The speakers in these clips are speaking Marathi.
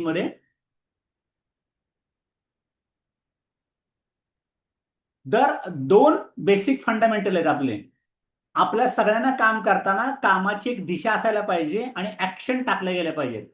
मध्ये दर दोन बेसिक फंडामेंटल आहेत आपले. आपल्या सगळ्यांना काम करताना कामाची एक दिशा असायला पाहिजे आणि ऍक्शन टाकले गेले पाहिजेत.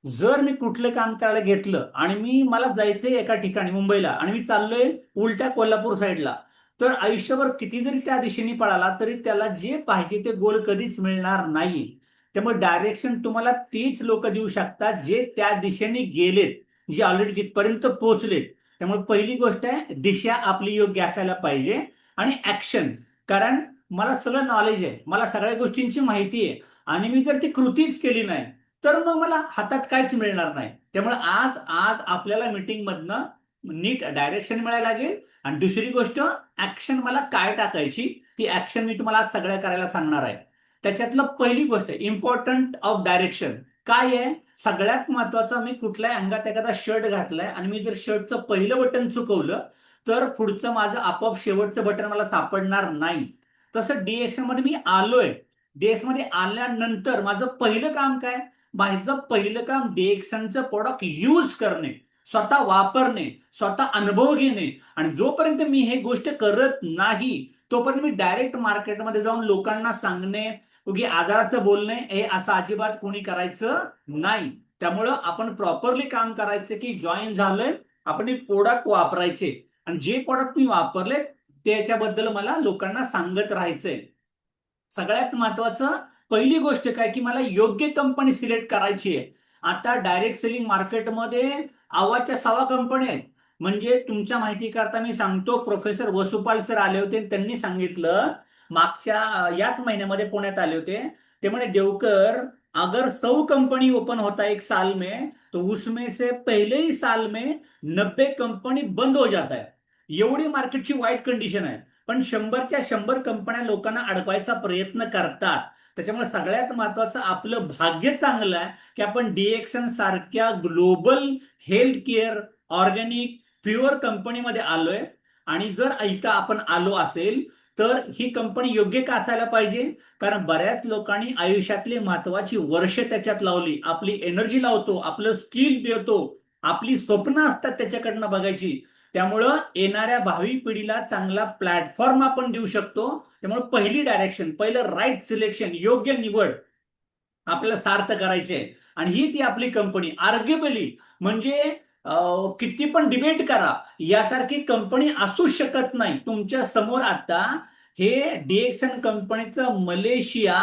जर मी कुठलं काम करायला घेतलं आणि मला जायचंय एका ठिकाणी मुंबईला आणि मी चाललोय उलट्या कोल्हापूर साईडला, तर आयुष्यभर किती जरी त्या दिशेने पळाला तरी त्याला जे पाहिजे ते गोल कधीच मिळणार नाही. त्यामुळे डायरेक्शन तुम्हाला तीच लोक देऊ शकतात जे त्या दिशेने गेलेत, जे ऑलरेडी जिथपर्यंत पोहोचलेत. त्यामुळे पहिली गोष्ट आहे, दिशा आपली योग्य असायला पाहिजे आणि ऍक्शन. कारण मला सगळं नॉलेज आहे, मला सगळ्या गोष्टींची माहिती आहे, आणि मी जर ती कृतीच केली नाही तर मग मला हातात काहीच मिळणार नाही. त्यामुळे आज आज आपल्याला मीटिंग मधनं नीट डायरेक्शन मिळायला लागेल. आणि दुसरी गोष्ट, ऍक्शन मला काय टाकायची, ती ऍक्शन मी तुम्हाला आज सगळ्या करायला सांगणार आहे. त्याच्यातलं पहिली गोष्ट इम्पॉर्टंट ऑफ डायरेक्शन काय आहे. सगळ्यात महत्वाचा, मी कुठल्याही अंगात एखादा शर्ट घातलाय आणि मी जर शर्टचं पहिलं बटन चुकवलं तर पुढचं माझं आपोआप शेवटचं बटन मला सापडणार नाही. तसं डीएक्शन मध्ये मी आलोय, डीएक्स मध्ये आल्यानंतर माझं पहिलं काम काय, माझं पहिलं काम डीएक्शनचं प्रोडक्ट यूज करणे, स्वतः वापरणे, स्वतः अनुभव घेणे. आणि जोपर्यंत मी हे गोष्ट करत नाही तोपर्यंत मी डायरेक्ट मार्केटमध्ये जाऊन लोकांना सांगणे, उगी आजाराचं बोलणे, हे असं अजिबात कोणी करायचं नाही. त्यामुळं आपण प्रॉपरली काम करायचं की जॉईन झालोय, आपण हे प्रोडक्ट वापरायचे आणि जे प्रोडक्ट मी वापरले त्याच्याबद्दल मला लोकांना सांगत राहायचंय. सगळ्यात महत्वाचं पहिली गोष्ट काय की मला योग्य कंपनी सिलेक्ट करायची आहे. आता डायरेक्ट सेलिंग मार्केटमध्ये आवाजच्या 6 कंपन्या आहेत. म्हणजे तुमच्या माहिती करता मी सांगतो, प्रोफेसर वसुपाल सर आले होते, त्यांनी सांगितलं मागच्या याच महिन्यामध्ये पुण्यात आले होते. ते म्हणे, देवकर, अगर 100 कंपनी ओपन होता एक साल में तो उसमें से पहले ही साल में 90 कंपनी बंद हो जाता है. एवढी मार्केटची वाईट कंडिशन आहे. पण 100च्या 100 कंपन्या लोकांना अडकवायचा प्रयत्न करतात. त्याच्यामुळे सगळ्यात महत्वाचं आपलं भाग्य चांगलं आहे की आपण डीएक्सन सारख्या global health care organic pure कंपनीमध्ये आलोय. आणि जर इथं आपण आलो असेल तर ही कंपनी योग्य का असायला पाहिजे. कारण बऱ्याच लोकांनी आयुष्यातली महत्वाची वर्ष त्याच्यात लावली, आपली एनर्जी लावतो, आपलं स्किल देतो, आपली स्वप्न असतात त्याच्याकडनं बघायची. त्यामुळं येणाऱ्या भावी पिढीला चांगला प्लॅटफॉर्म आपण देऊ शकतो. त्यामुळे पहिली डायरेक्शन, पहिलं राईट सिलेक्शन, योग्य निवड आपल्याला सार्थ करायची आहे. आणि ही ती आपली कंपनी आर्ग्युबली, म्हणजे किती पण डिबेट करा, यासारखी कंपनी असू शकत नाही. तुमच्या समोर आता हे डीएक्सन कंपनीचं मलेशिया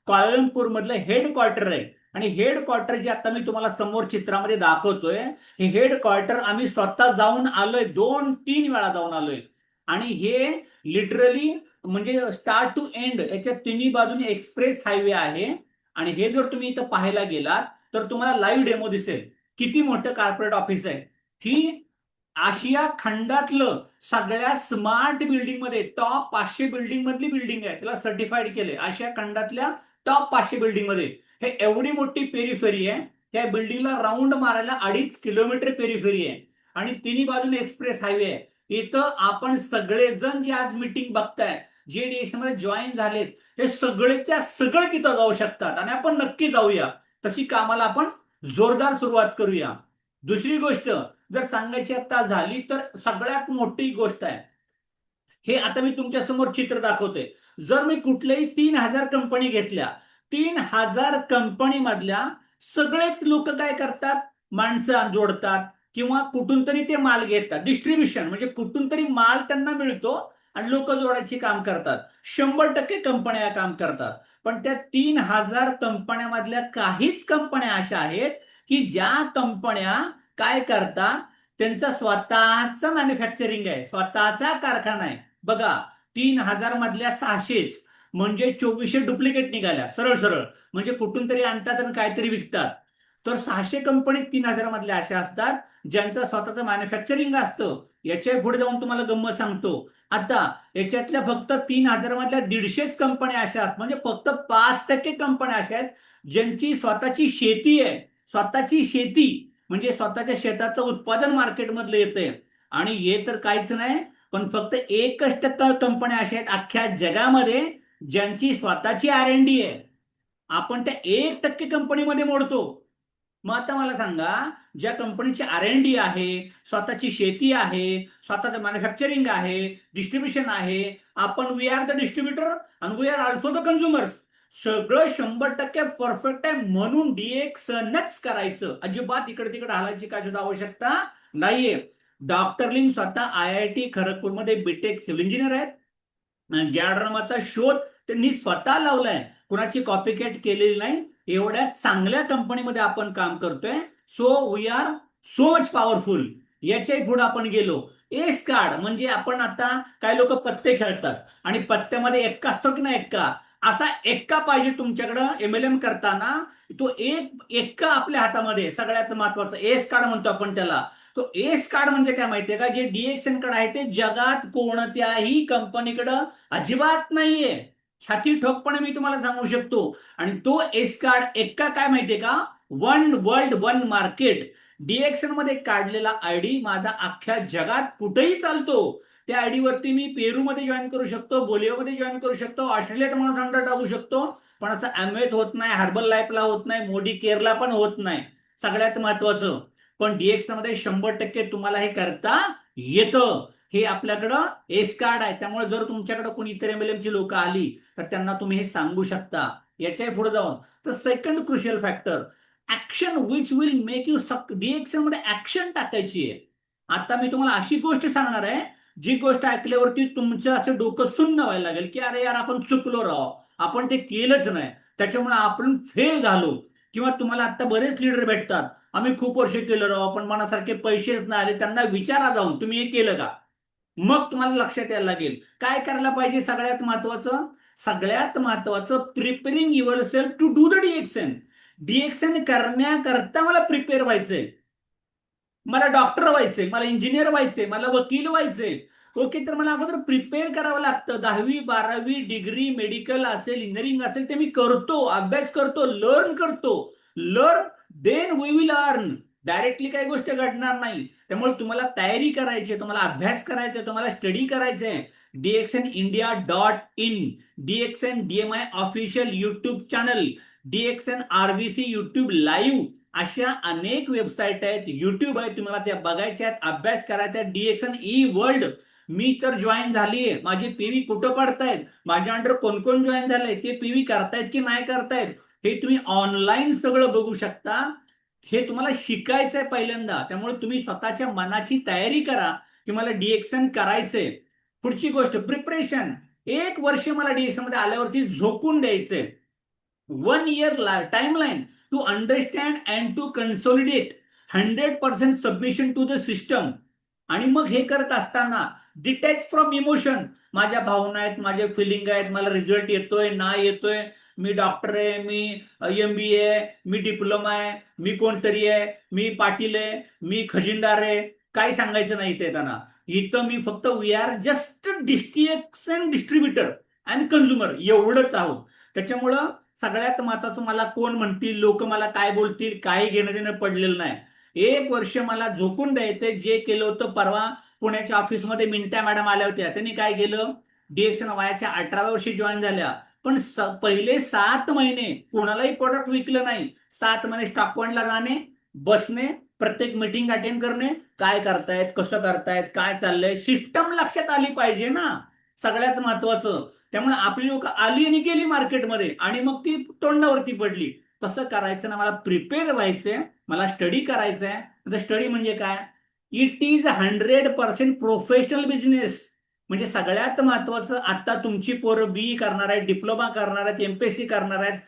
क्वालालंपूर मधलं हेडक्वार्टर आहे. आणि हेडक्वार्टर जे आता मी तुम्हाला समोर चित्रामध्ये दाखवतोय, हे हेडक्वार्टर आम्ही स्वतः जाऊन आलोय, 2-3 वेळा जाऊन आलोय. आणि हे लिटरली म्हणजे स्टार्ट टू एंड याच्या तिन्ही बाजूने एक्सप्रेस हायवे आहे. आणि हे जर तुम्ही इथं पाहायला गेलात तर तुम्हाला लाईव्ह डेमो दिसेल किती मोठं कॉर्पोरेट ऑफिस आहे. ही आशिया खंडातलं सगळ्या स्मार्ट बिल्डिंग मध्ये टॉप 500 बिल्डिंग मधली बिल्डिंग आहे, त्याला सर्टिफाईड केले आशिया खंडातल्या टॉप 500 बिल्डिंग मध्ये. हे एवढी मोठी पेरिफेरी आहे, त्या बिल्डिंगला राऊंड मारायला 2.5 किलोमीटर पेरिफेरी आहे. आणि तिन्ही बाजूने एक्सप्रेस हायवे आहे. इथं आपण सगळेजण जे आज मीटिंग बघताय, जे डीएक्स मध्ये जॉईन झालेत, हे सगळेच्या सगळे तिथं जाऊ शकतात आणि आपण नक्की जाऊया. तशी कामाला आपण जोरदार सुरुवात करूया. दुसरी गोष्ट जर सांगायची आता झाली तर सगळ्यात मोठी गोष्ट आहे, हे आता मी तुमच्या समोर चित्र दाखवते. जर मी कुठल्याही 3,000 कंपनी घेतल्या, 3,000 कंपनी मधल्या सगळेच लोक काय करतात, माणसं जोडतात किंवा कुठून तरी ते माल घेतात. डिस्ट्रीब्युशन म्हणजे कुठून तरी माल त्यांना मिळतो आणि लोक जोडायची काम करतात. 100% कंपन्या काम करतात. पण त्या 3,000 कंपन्यामधल्या काहीच कंपन्या अशा आहेत की ज्या कंपन्या काय करतात, त्यांचा स्वतःचा मॅन्युफॅक्चरिंग आहे, स्वतःचा कारखाना आहे. बघा, 3,000 मधल्या 600च म्हणजे 2400 डुप्लिकेट निघाल्या, सरळ सरळ. म्हणजे कुठून तरी आणतात आणि काहीतरी विकतात. तर 600 कंपनी 3,000 मधल्या अशा असतात ज्यांचं स्वतःचं मॅन्युफॅक्चरिंग असतं. याच्या पुढे जाऊन तुम्हाला गंमत सांगतो. आता याच्यातल्या फक्त 3,000 मधल्या 150च कंपन्या अशा आहेत, म्हणजे फक्त 5% कंपन्या अशा आहेत ज्यांची स्वतःची शेती आहे. स्वतःची शेती म्हणजे स्वतःच्या शेताचं उत्पादन मार्केटमधलं येतंय. आणि हे तर काहीच नाही, पण फक्त 1% कंपन्या अशा आहेत अख्ख्या जगामध्ये ज्यांची स्वतःची R&D आहे. आपण त्या 1% कंपनीमध्ये मोडतो. मग आता मला सांगा, ज्या कंपनीची R&D आहे, स्वतःची शेती आहे, स्वतःचं मॅन्युफॅक्चरिंग आहे, डिस्ट्रीब्युशन आहे, आपण वी आर द डिस्ट्रीब्युटर आणि we are also the consumers, सगळं 100% परफेक्ट आहे म्हणून DXNच करायचं, अजिबात इकडे तिकडे हालायची काय सुद्धा आवश्यकता नाहीये. डॉक्टर लिंग स्वतः IIT खरगपूरमध्ये बीटेक सिव्हिल इंजिनियर आहेत. गॅडरमाचा शोध त्यांनी स्वतः लावलाय, कुणाची कॉपीकॅट केलेली नाही. एवढ्या चांगल्या कंपनीमध्ये आपण काम करतोय. So we are so much powerful. याच्याही पुढे आपण गेलो. एस कार्ड म्हणजे आपण आता काही लोक पत्ते खेळतात आणि पत्त्यामध्ये एक्का असतो की नाही, एक्का असा एक्का पाहिजे तुमच्याकडं MLM करताना. तो एक एक्का आपल्या हातामध्ये, सगळ्यात महत्वाचं एस कार्ड म्हणतो आपण त्याला. तो एस कार्ड म्हणजे काय माहितीये का, जे DXN कार्ड आहे ते जगात कोणत्याही कंपनीकडं अजिबात नाहीये. छाती ठोकपणे मी तुम्हाला सांगू शकतो. आणि तो एस कार्ड एक्का काय माहितीये का, one world one market. DXN मध्ये काढलेला ID माझा अख्ख्या जगात कुठेही चालतो. त्या आयडी वरती मी पेरूमध्ये जॉईन करू शकतो, बोलिओमध्ये जॉईन करू शकतो, ऑस्ट्रेलियात माणूस अंडर टाकू शकतो, पण असं अमवेत होत नाही, हर्बल लाईफला होत नाही, मोडी केअरला पण होत नाही. सगळ्यात महत्वाचं, पण DXN मध्ये 100% तुम्हाला हे करता येतं. हे आपल्याकडं एस कार्ड आहे. त्यामुळे जर तुमच्याकडे कोणी इतर MLM ची लोक आली तर त्यांना तुम्ही हे सांगू शकता. याच्या पुढे जाऊन तर second crucial factor, action which will make you सक. DXN मध्ये ऍक्शन टाकायची आहे. आता मी तुम्हाला अशी गोष्ट सांगणार आहे, जी गोष्ट ऐकल्यावरती तुमचं असं डोकं सुन्न व्हायला लागेल की अरे यार आपण चुकलो राव, आपण ते केलंच नाही, त्याच्यामुळे आपण फेल झालो. किंवा तुम्हाला आता बरेच लीडर भेटतात, आम्ही खूप वर्ष केलं राव पण मनासारखे पैसेच नाही आले. त्यांना विचारा जाऊन तुम्ही हे केलं का, मग तुम्हाला लक्षात यायला लागेल काय करायला पाहिजे. सगळ्यात महत्वाचं preparing yourself to do the DXN. DXN करण्याकरता मला प्रिपेअर व्हायचंय. मला डॉक्टर व्हायचंय, मला इंजिनियर व्हायचंय, मला वकील व्हायचंय. ओके, तर मला अगोदर प्रिपेअर करावं लागतं. 10वी 12वी डिग्री मेडिकल असेल, इंजिनिअरिंग असेल, ते मी करतो, अभ्यास करतो, लर्न करतो. Learn then we will earn. Directly काही गोष्ट घडणार नाही. त्यामुळे तुम्हाला तयारी करायची, तुम्हाला अभ्यास करायचा, तुम्हाला स्टडी करायचंय. DXNindia.in, DXN DMI official YouTube channel, DXN RBC YouTube live, अशा अनेक वेबसाईट आहेत, युट्यूब आहे, तुम्हाला त्या बघायच्या आहेत, अभ्यास करायचा. DXN ई वर्ल्ड मी तर जॉईन झालीये. माझे PV कुठं पडतायत, माझ्या अंडर कोण कोण जॉईन झालंय, ते PV करतायत की नाही करतायत, हे तुम्ही ऑनलाईन सगळं बघू शकता. हे तुम्हाला शिकायचंय पहिल्यांदा. त्यामुळे तुम्ही स्वतःच्या मनाची तयारी करा की मला DXN करायचंय. पुढची गोष्ट प्रिपरेशन. 1 वर्ष मला DXN मध्ये आल्यावरती झोकून द्यायचंय. 1 year timeline to understand and to consolidate 100% submission to the system. आणि मग हे करत असताना डिटॅच फ्रॉम इमोशन. माझ्या भावना आहेत, माझे फिलिंग आहेत, मला रिझल्ट येतोय नाही येतोय, मी डॉक्टर आहे, मी MBA आहे, मी डिप्लोमा आहे, मी कोणतरी आहे, मी पाटील आहे, मी खजिनदार आहे, काही सांगायचं नाही ते त्यांना. इथं मी फक्त we are just distributor and consumer एवढंच आहोत. त्याच्यामुळं सगळ्यात महत्वाचं, मला कोण म्हणतील, लोक मला काय बोलतील, काही घेणं देणं पडलेलं नाही. 1 वर्ष मला झोकून द्यायचंय. जे केलं होतं, परवा पुण्याच्या ऑफिसमध्ये मिंट्या मॅडम आल्या होत्या, त्यांनी काय केलं, DXN वयाच्या 18व्या वर्षी जॉईन झाल्या, पण पहिले 7 महिने कोणालाही प्रोडक्ट विकलं नाही. 7 महिने स्टॉक पॉइंटला जाणे, बसणे, प्रत्येक मीटिंग अटेंड करणे, काय करतायत, कसं करतायत, काय चाललंय, सिस्टम लक्षात आली पाहिजे ना, सगळ्यात महत्वाचं. त्यामुळे आपली लोक आली आणि गेली मार्केटमध्ये आणि मग ती तोंडावरती पडली. तसं करायचं ना, मला प्रिपेअर व्हायचंय, मला स्टडी करायचंय. स्टडी म्हणजे काय, इट इज 100% प्रोफेशनल बिझनेस. म्हणजे सगळ्यात महत्वाचं, आता तुमची पोरं BE करणार आहेत, डिप्लोमा करणार आहेत, MPSC करणार आहेत,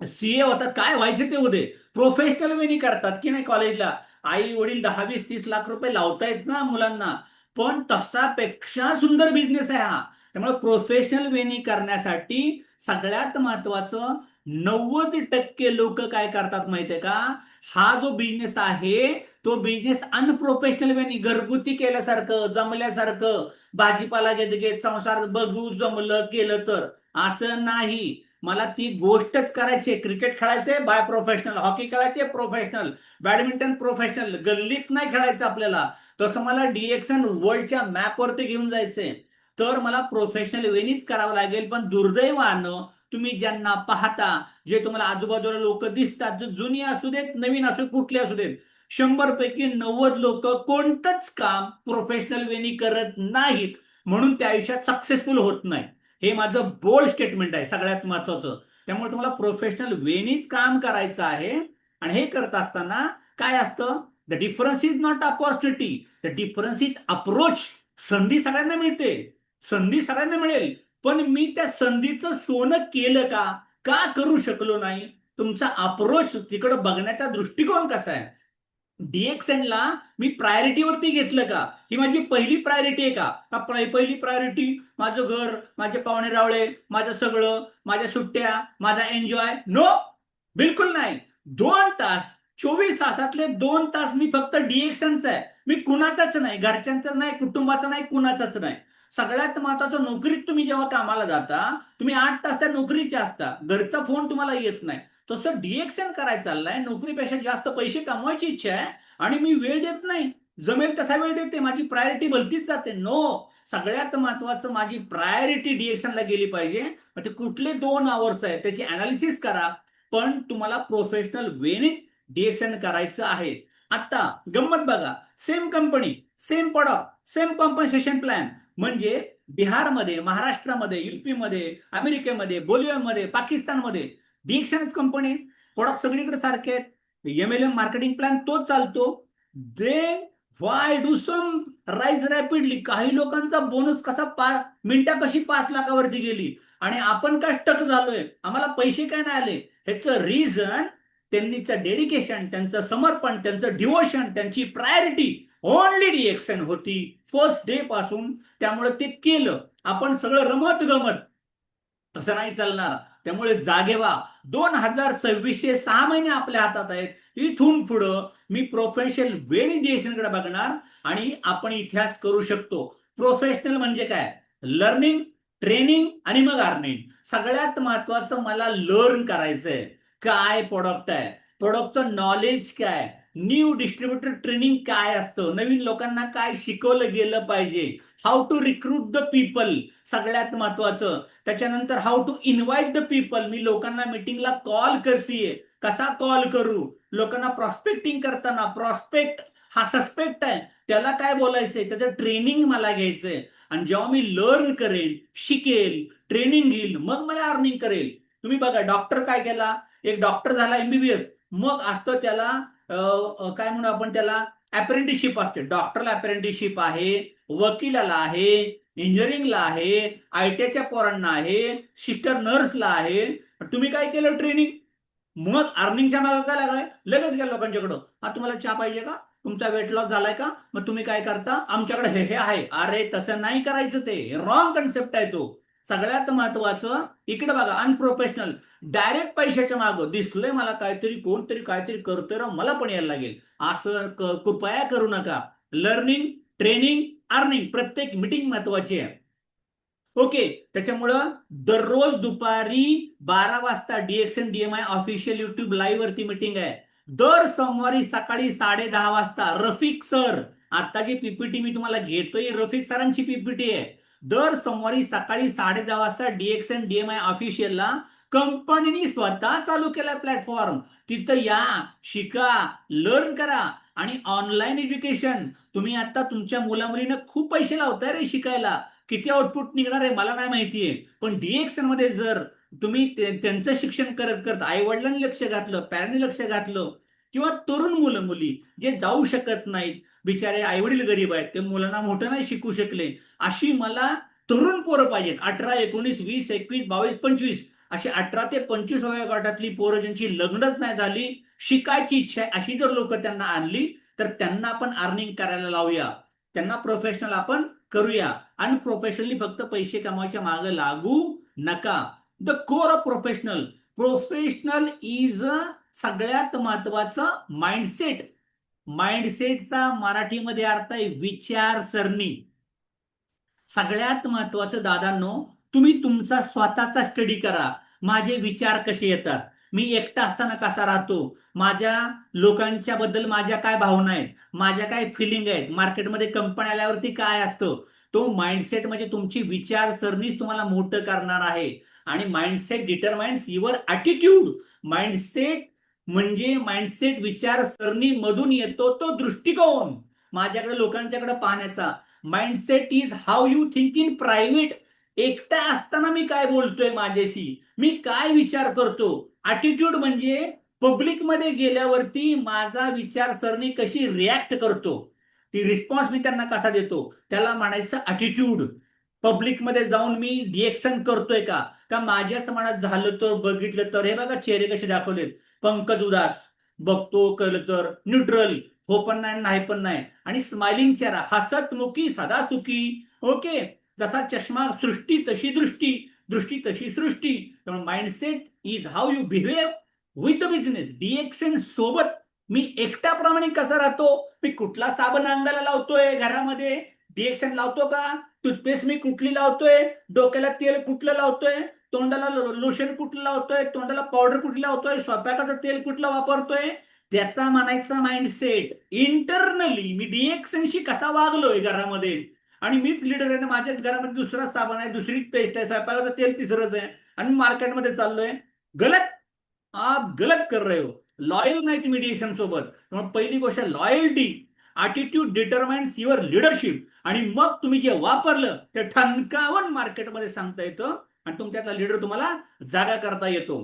CA होतात, काय व्हायचे ते उदे, प्रोफेशनल वेनी करतात की नाही कॉलेजला. आई वडील 10 20 30 लाख रुपये लावतायत ना मुलांना, पण तसापेक्षा सुंदर बिझनेस आहे हा. त्यामुळे प्रोफेशनल वेनी करण्यासाठी सगळ्यात महत्वाचं, 90% लोक काय करतात माहितीये का, हा जो बिझनेस आहे तो बिझनेस अनप्रोफेशनल वेनी, घरगुती केल्यासारखं, जमल्यासारखं, भाजीपाला घेत घेत संसार बघू, जमलं केलं तर, असं नाही. मला ती गोष्टच करायची. क्रिकेट खेळायचंय बाय प्रोफेशनल, हॉकी खेळायचे प्रोफेशनल, बॅडमिंटन प्रोफेशनल, गल्लीत नाही खेळायचं आपल्याला. तसं मला DXN वर्ल्डच्या मॅपवरती घेऊन जायचंय, तर मला प्रोफेशनल वेनीच करावं लागेल. पण दुर्दैवानं तुम्ही ज्यांना पाहता, जे तुम्हाला आजूबाजूला लोक दिसतात, जो जुनी असू देत नवीन असू कुठले असू देत, 100 पैकी 90 लोक कोणतंच काम प्रोफेशनल वेनी करत नाहीत, म्हणून त्या आयुष्यात सक्सेसफुल होत नाही. हे माझं बोल्ड स्टेटमेंट आहे सगळ्यात महत्वाचं. त्यामुळे तुम्हाला प्रोफेशनल वेनीच काम करायचं आहे. आणि हे करत असताना काय असतं, the difference is not opportunity, the difference is approach. संधी सगळ्यांना मिळते, संधी सगळ्यांना मिळेल, पण मी त्या संधीचं सोनं केलं का, का करू शकलो नाही, तुमचा अप्रोच तिकडे बघण्याचा दृष्टिकोन कसा आहे. डीएक्सएनला मी प्रायोरिटीवरती घेतलं का, ही माझी पहिली प्रायोरिटी आहे का पहिली प्रायोरिटी माझं घर, माझे पाहुणे रावळे, माझं सगळं, माझ्या सुट्ट्या, माझा एन्जॉय, नो, बिलकुल नाही. 2 तास, 24 तासातले 2 तास मी फक्त डीएक्सएनचा आहे. मी कुणाचाच नाही, घरच्यांचा नाही, कुटुंबाचा नाही, कुणाचाच नाही. सगळ्यात महत्वाचं, नोकरीत तुम्ही जेव्हा कामाला जाता, तुम्ही 8 तास त्या नोकरीचे असता, घरचा फोन तुम्हाला येत नाही. तसं डीएक्सएन करायचं चाललंय, नोकरीपेक्षा जास्त पैसे कमवायची इच्छा आहे आणि मी वेळ देत नाही, जमेल तसा वेळ देते, माझी प्रायोरिटी भलतीच जाते. नो, सगळ्यात महत्वाचं माझी प्रायोरिटी डीएक्सएनला गेली पाहिजे. ते कुठले 2 आवर्स आहे त्याची अनालिसिस करा, पण तुम्हाला प्रोफेशनल वेनीच डीएक्सएन करायचं आहे. आता गंमत बघा, same company, same product, same compensation plan, म्हणजे बिहारमध्ये, महाराष्ट्रामध्ये, युपीमध्ये, अमेरिकेमध्ये, बोलिव्हियामध्ये, पाकिस्तानमध्ये डीएक्सएनच कंपनी, प्रोडक्ट सगळीकडे सारखे आहेत, एमएलएम मार्केटिंग प्लॅन तोच चालतो. Then why do some rise rapidly, काही लोकांचा बोनस कसा मिनिटा कशी 5 लाखावरती गेली आणि आपण का स्टक झालोय, आम्हाला पैसे काय नाही आले, ह्याचं रिझन त्यांनीचं डेडिकेशन, त्यांचं समर्पण, त्यांचं डिवोशन, त्यांची प्रायोरिटी ओनली डीएक्सएन होती फर्स्ट डे पासून. त्यामुळे ते केलं. आपण सगळं रमत गमत तसं नाही चालणार. त्यामुळे जागे व्हा. 2026 6 महिने आपल्या हातात आहेत. इथून पुढं मी प्रोफेशनल वेळी डीएक्सएनकडे बघणार आणि आपण इतिहास करू शकतो. प्रोफेशनल म्हणजे काय, लर्निंग, ट्रेनिंग आणि मग अर्निंग. सगळ्यात महत्वाचं मला लर्न करायचंय, काय प्रोडक्ट आहे, प्रोडक्टचं नॉलेज काय, न्यू डिस्ट्रीब्युटर ट्रेनिंग काय असतं, नवीन लोकांना काय शिकवलं गेलं पाहिजे, how to recruit the people सगळ्यात महत्वाचं. त्याच्यानंतर how to invite the people, मी लोकांना मीटिंगला कॉल करतेय, कसा कॉल करू, लोकांना प्रॉस्पेक्टिंग करताना, प्रॉस्पेक्ट हा सस्पेक्ट आहे, त्याला काय बोलायचंय, त्याचं ट्रेनिंग मला घ्यायचंय. आणि जेव्हा मी लर्न करेन, शिकेल, ट्रेनिंग घेईल, मग मला अर्निंग करेल. तुम्ही बघा, डॉक्टर काय केला, एक डॉक्टर झाला एमबीबीएस, मग असतं त्याला काय म्हणू आपण त्याला, अप्रेंटिसशिप असते. डॉक्टरला अप्रेंटिसशिप आहे, वकिलाला आहे, इंजिनिअरिंगला आहे, आयटीच्या पोरांना आहे, सिस्टर नर्सला आहे. तुम्ही काय केलं, ट्रेनिंग. मग अर्निंगच्या मागे काय लागलाय, लगेच गेला लोकांच्याकडं, हा तुम्हाला चहा पाहिजे का, तुमचा वेट लॉस झालाय का, मग तुम्ही काय करता, आमच्याकडे हे हे आहे. अरे तसं नाही करायचं, ते रॉंग कन्सेप्ट आहे तो. सगळ्यात महत्वाचं इकडे बघा, अनप्रोफेशनल, डायरेक्ट पैशाच्या मागं दिसलंय मला काहीतरी, कोणतरी काहीतरी करतोय, मला पण यायला लागेल, असं कृपया करू नका. लर्निंग, ट्रेनिंग, अर्निंग, प्रत्येक मीटिंग महत्वाची आहे. ओके, त्याच्यामुळं दररोज दुपारी 12 वाजता डीएक्सएन डीएमआय ऑफिशियल युट्यूब लाईव्ह वरती मीटिंग आहे. दर सोमवारी सकाळी 10:30 वाजता रफिक सर, आता जी पीपीटी मी तुम्हाला घेतोय, रफिक सरांची पीपीटी आहे. दर सोमवारी सकाळी 10:30 वाजता डीएक्सएन डीएमआय ऑफिशियलला कंपनीने स्वतः चालू केलाय प्लॅटफॉर्म. तिथं या, शिका, लर्न करा. आणि ऑनलाईन एज्युकेशन, तुम्ही आता तुमच्या मुलामुलीनं खूप पैसे लावताय रे शिकायला, किती आउटपुट निघणार आहे मला नाही माहितीये, पण डीएक्सएन मध्ये जर तुम्ही त्यांचं शिक्षण करत करत आई वडिलांनी लक्ष घातलं, पॅरेंटनी लक्ष घातलं, किंवा तरुण मुलं मुली जे जाऊ शकत नाहीत, बिचारे आई वडील गरीब आहेत, ते मुलांना मोठं नाही शिकू शकले, अशी मला तरुण पोरं पाहिजेत. 18, 19, 20, 21, 22, 25 अशी 18 ते 25 वया गटातली पोरं, ज्यांची लग्नच नाही झाली, शिकायची इच्छा आहे, अशी जर लोक त्यांना आणली, तर त्यांना आपण अर्निंग करायला लावूया, त्यांना प्रोफेशनल आपण करूया. आणि प्रोफेशनली फक्त पैसे कमवायच्या मागे लागू नका. The core of professional, professional is सगळ्यात महत्वाचं माइंडसेट. माइंडसेटचा मराठीमध्ये अर्थ आहे विचारसरणी. सगळ्यात महत्वाचं दादांनो, तुम्ही तुमचा स्वतःचा स्टडी करा. माझे विचार कसे येतात, मी एकटा असताना कसा राहतो, माझ्या लोकांच्या बद्दल माझ्या काय भावना आहेत, माझ्या काय फिलिंग आहेत, मार्केटमध्ये कंपनी आल्यावरती काय असतं. तो माइंडसेट म्हणजे तुमची विचारसरणीच तुम्हाला मोठं करणार आहे. आणि mindset determines your attitude. Mindset म्हणजे माइंडसेट विचारसरणी मधून येतो तो दृष्टिकोन, माझ्याकडे लोकांच्याकडे पाहण्याचा. Mindset is how you think in private. एकटा असताना मी काय बोलतोय माझ्याशी, मी काय विचार करतो. ॲटिट्यूड म्हणजे पब्लिकमध्ये गेल्यावरती माझा विचारसरणी कशी रिॲक्ट करतो, ती रिस्पॉन्स मी त्यांना कसा देतो, त्याला म्हणायचं ॲटिट्यूड. पब्लिकमध्ये जाऊन मी रिएक्शन करतोय का, का माझ्याच मनात झालं तर बघितलं तर. हे बघा चेहरे कसे दाखवलेत. पंकज उदास, बघतो कळलं तर न्यूट्रल, हो पण नाही नाही पण नाही, आणि स्माइलिंग चेहरा, हसतमुखी सदा सुखी. ओके. जसा चष्मा सृष्टी तशी दृष्टी, दृष्टी तशी सृष्टी. त्यामुळे mindset is how you behave with the business. DXN सोबत मी एकट्याप्रमाणे कसा राहतो, मी कुठला साबण अंगाला लावतोय घरामध्ये, डिएक्शन लावतो का, टूथपेस्ट मी कुठली लावतोय, डोक्याला तेल कुठलं लावतोय, तोंडाला लोशन कुठलं लावतोय, तोंडाला पावडर कुठली लावतोय, स्वयंपाकाचं तेल कुठलं वापरतोय, त्याचा म्हणायचा माइंडसेट. इंटरनली मी डिएक्शनशी कसा वागलोय घरामध्ये, आणि मीच लीडर आहे ना, माझ्याच घरामध्ये दुसरा साबण आहे, दुसरीच पेस्ट आहे, स्वयंपाकाचं तेल तिसरंच आहे, आणि मार्केटमध्ये चाललोय. गलत. आप गलत कर रहे हो. लॉयल नाही तुम्ही डिएक्शन सोबत. पहिली गोष्ट loyalty. Attitude determines your leadership. आणि मग तुम्ही जे वापरलं ते ठणकावून मार्केटमध्ये सांगता येतं, आणि तुमच्यातला लीडर तुम्हाला जागा करता येतो.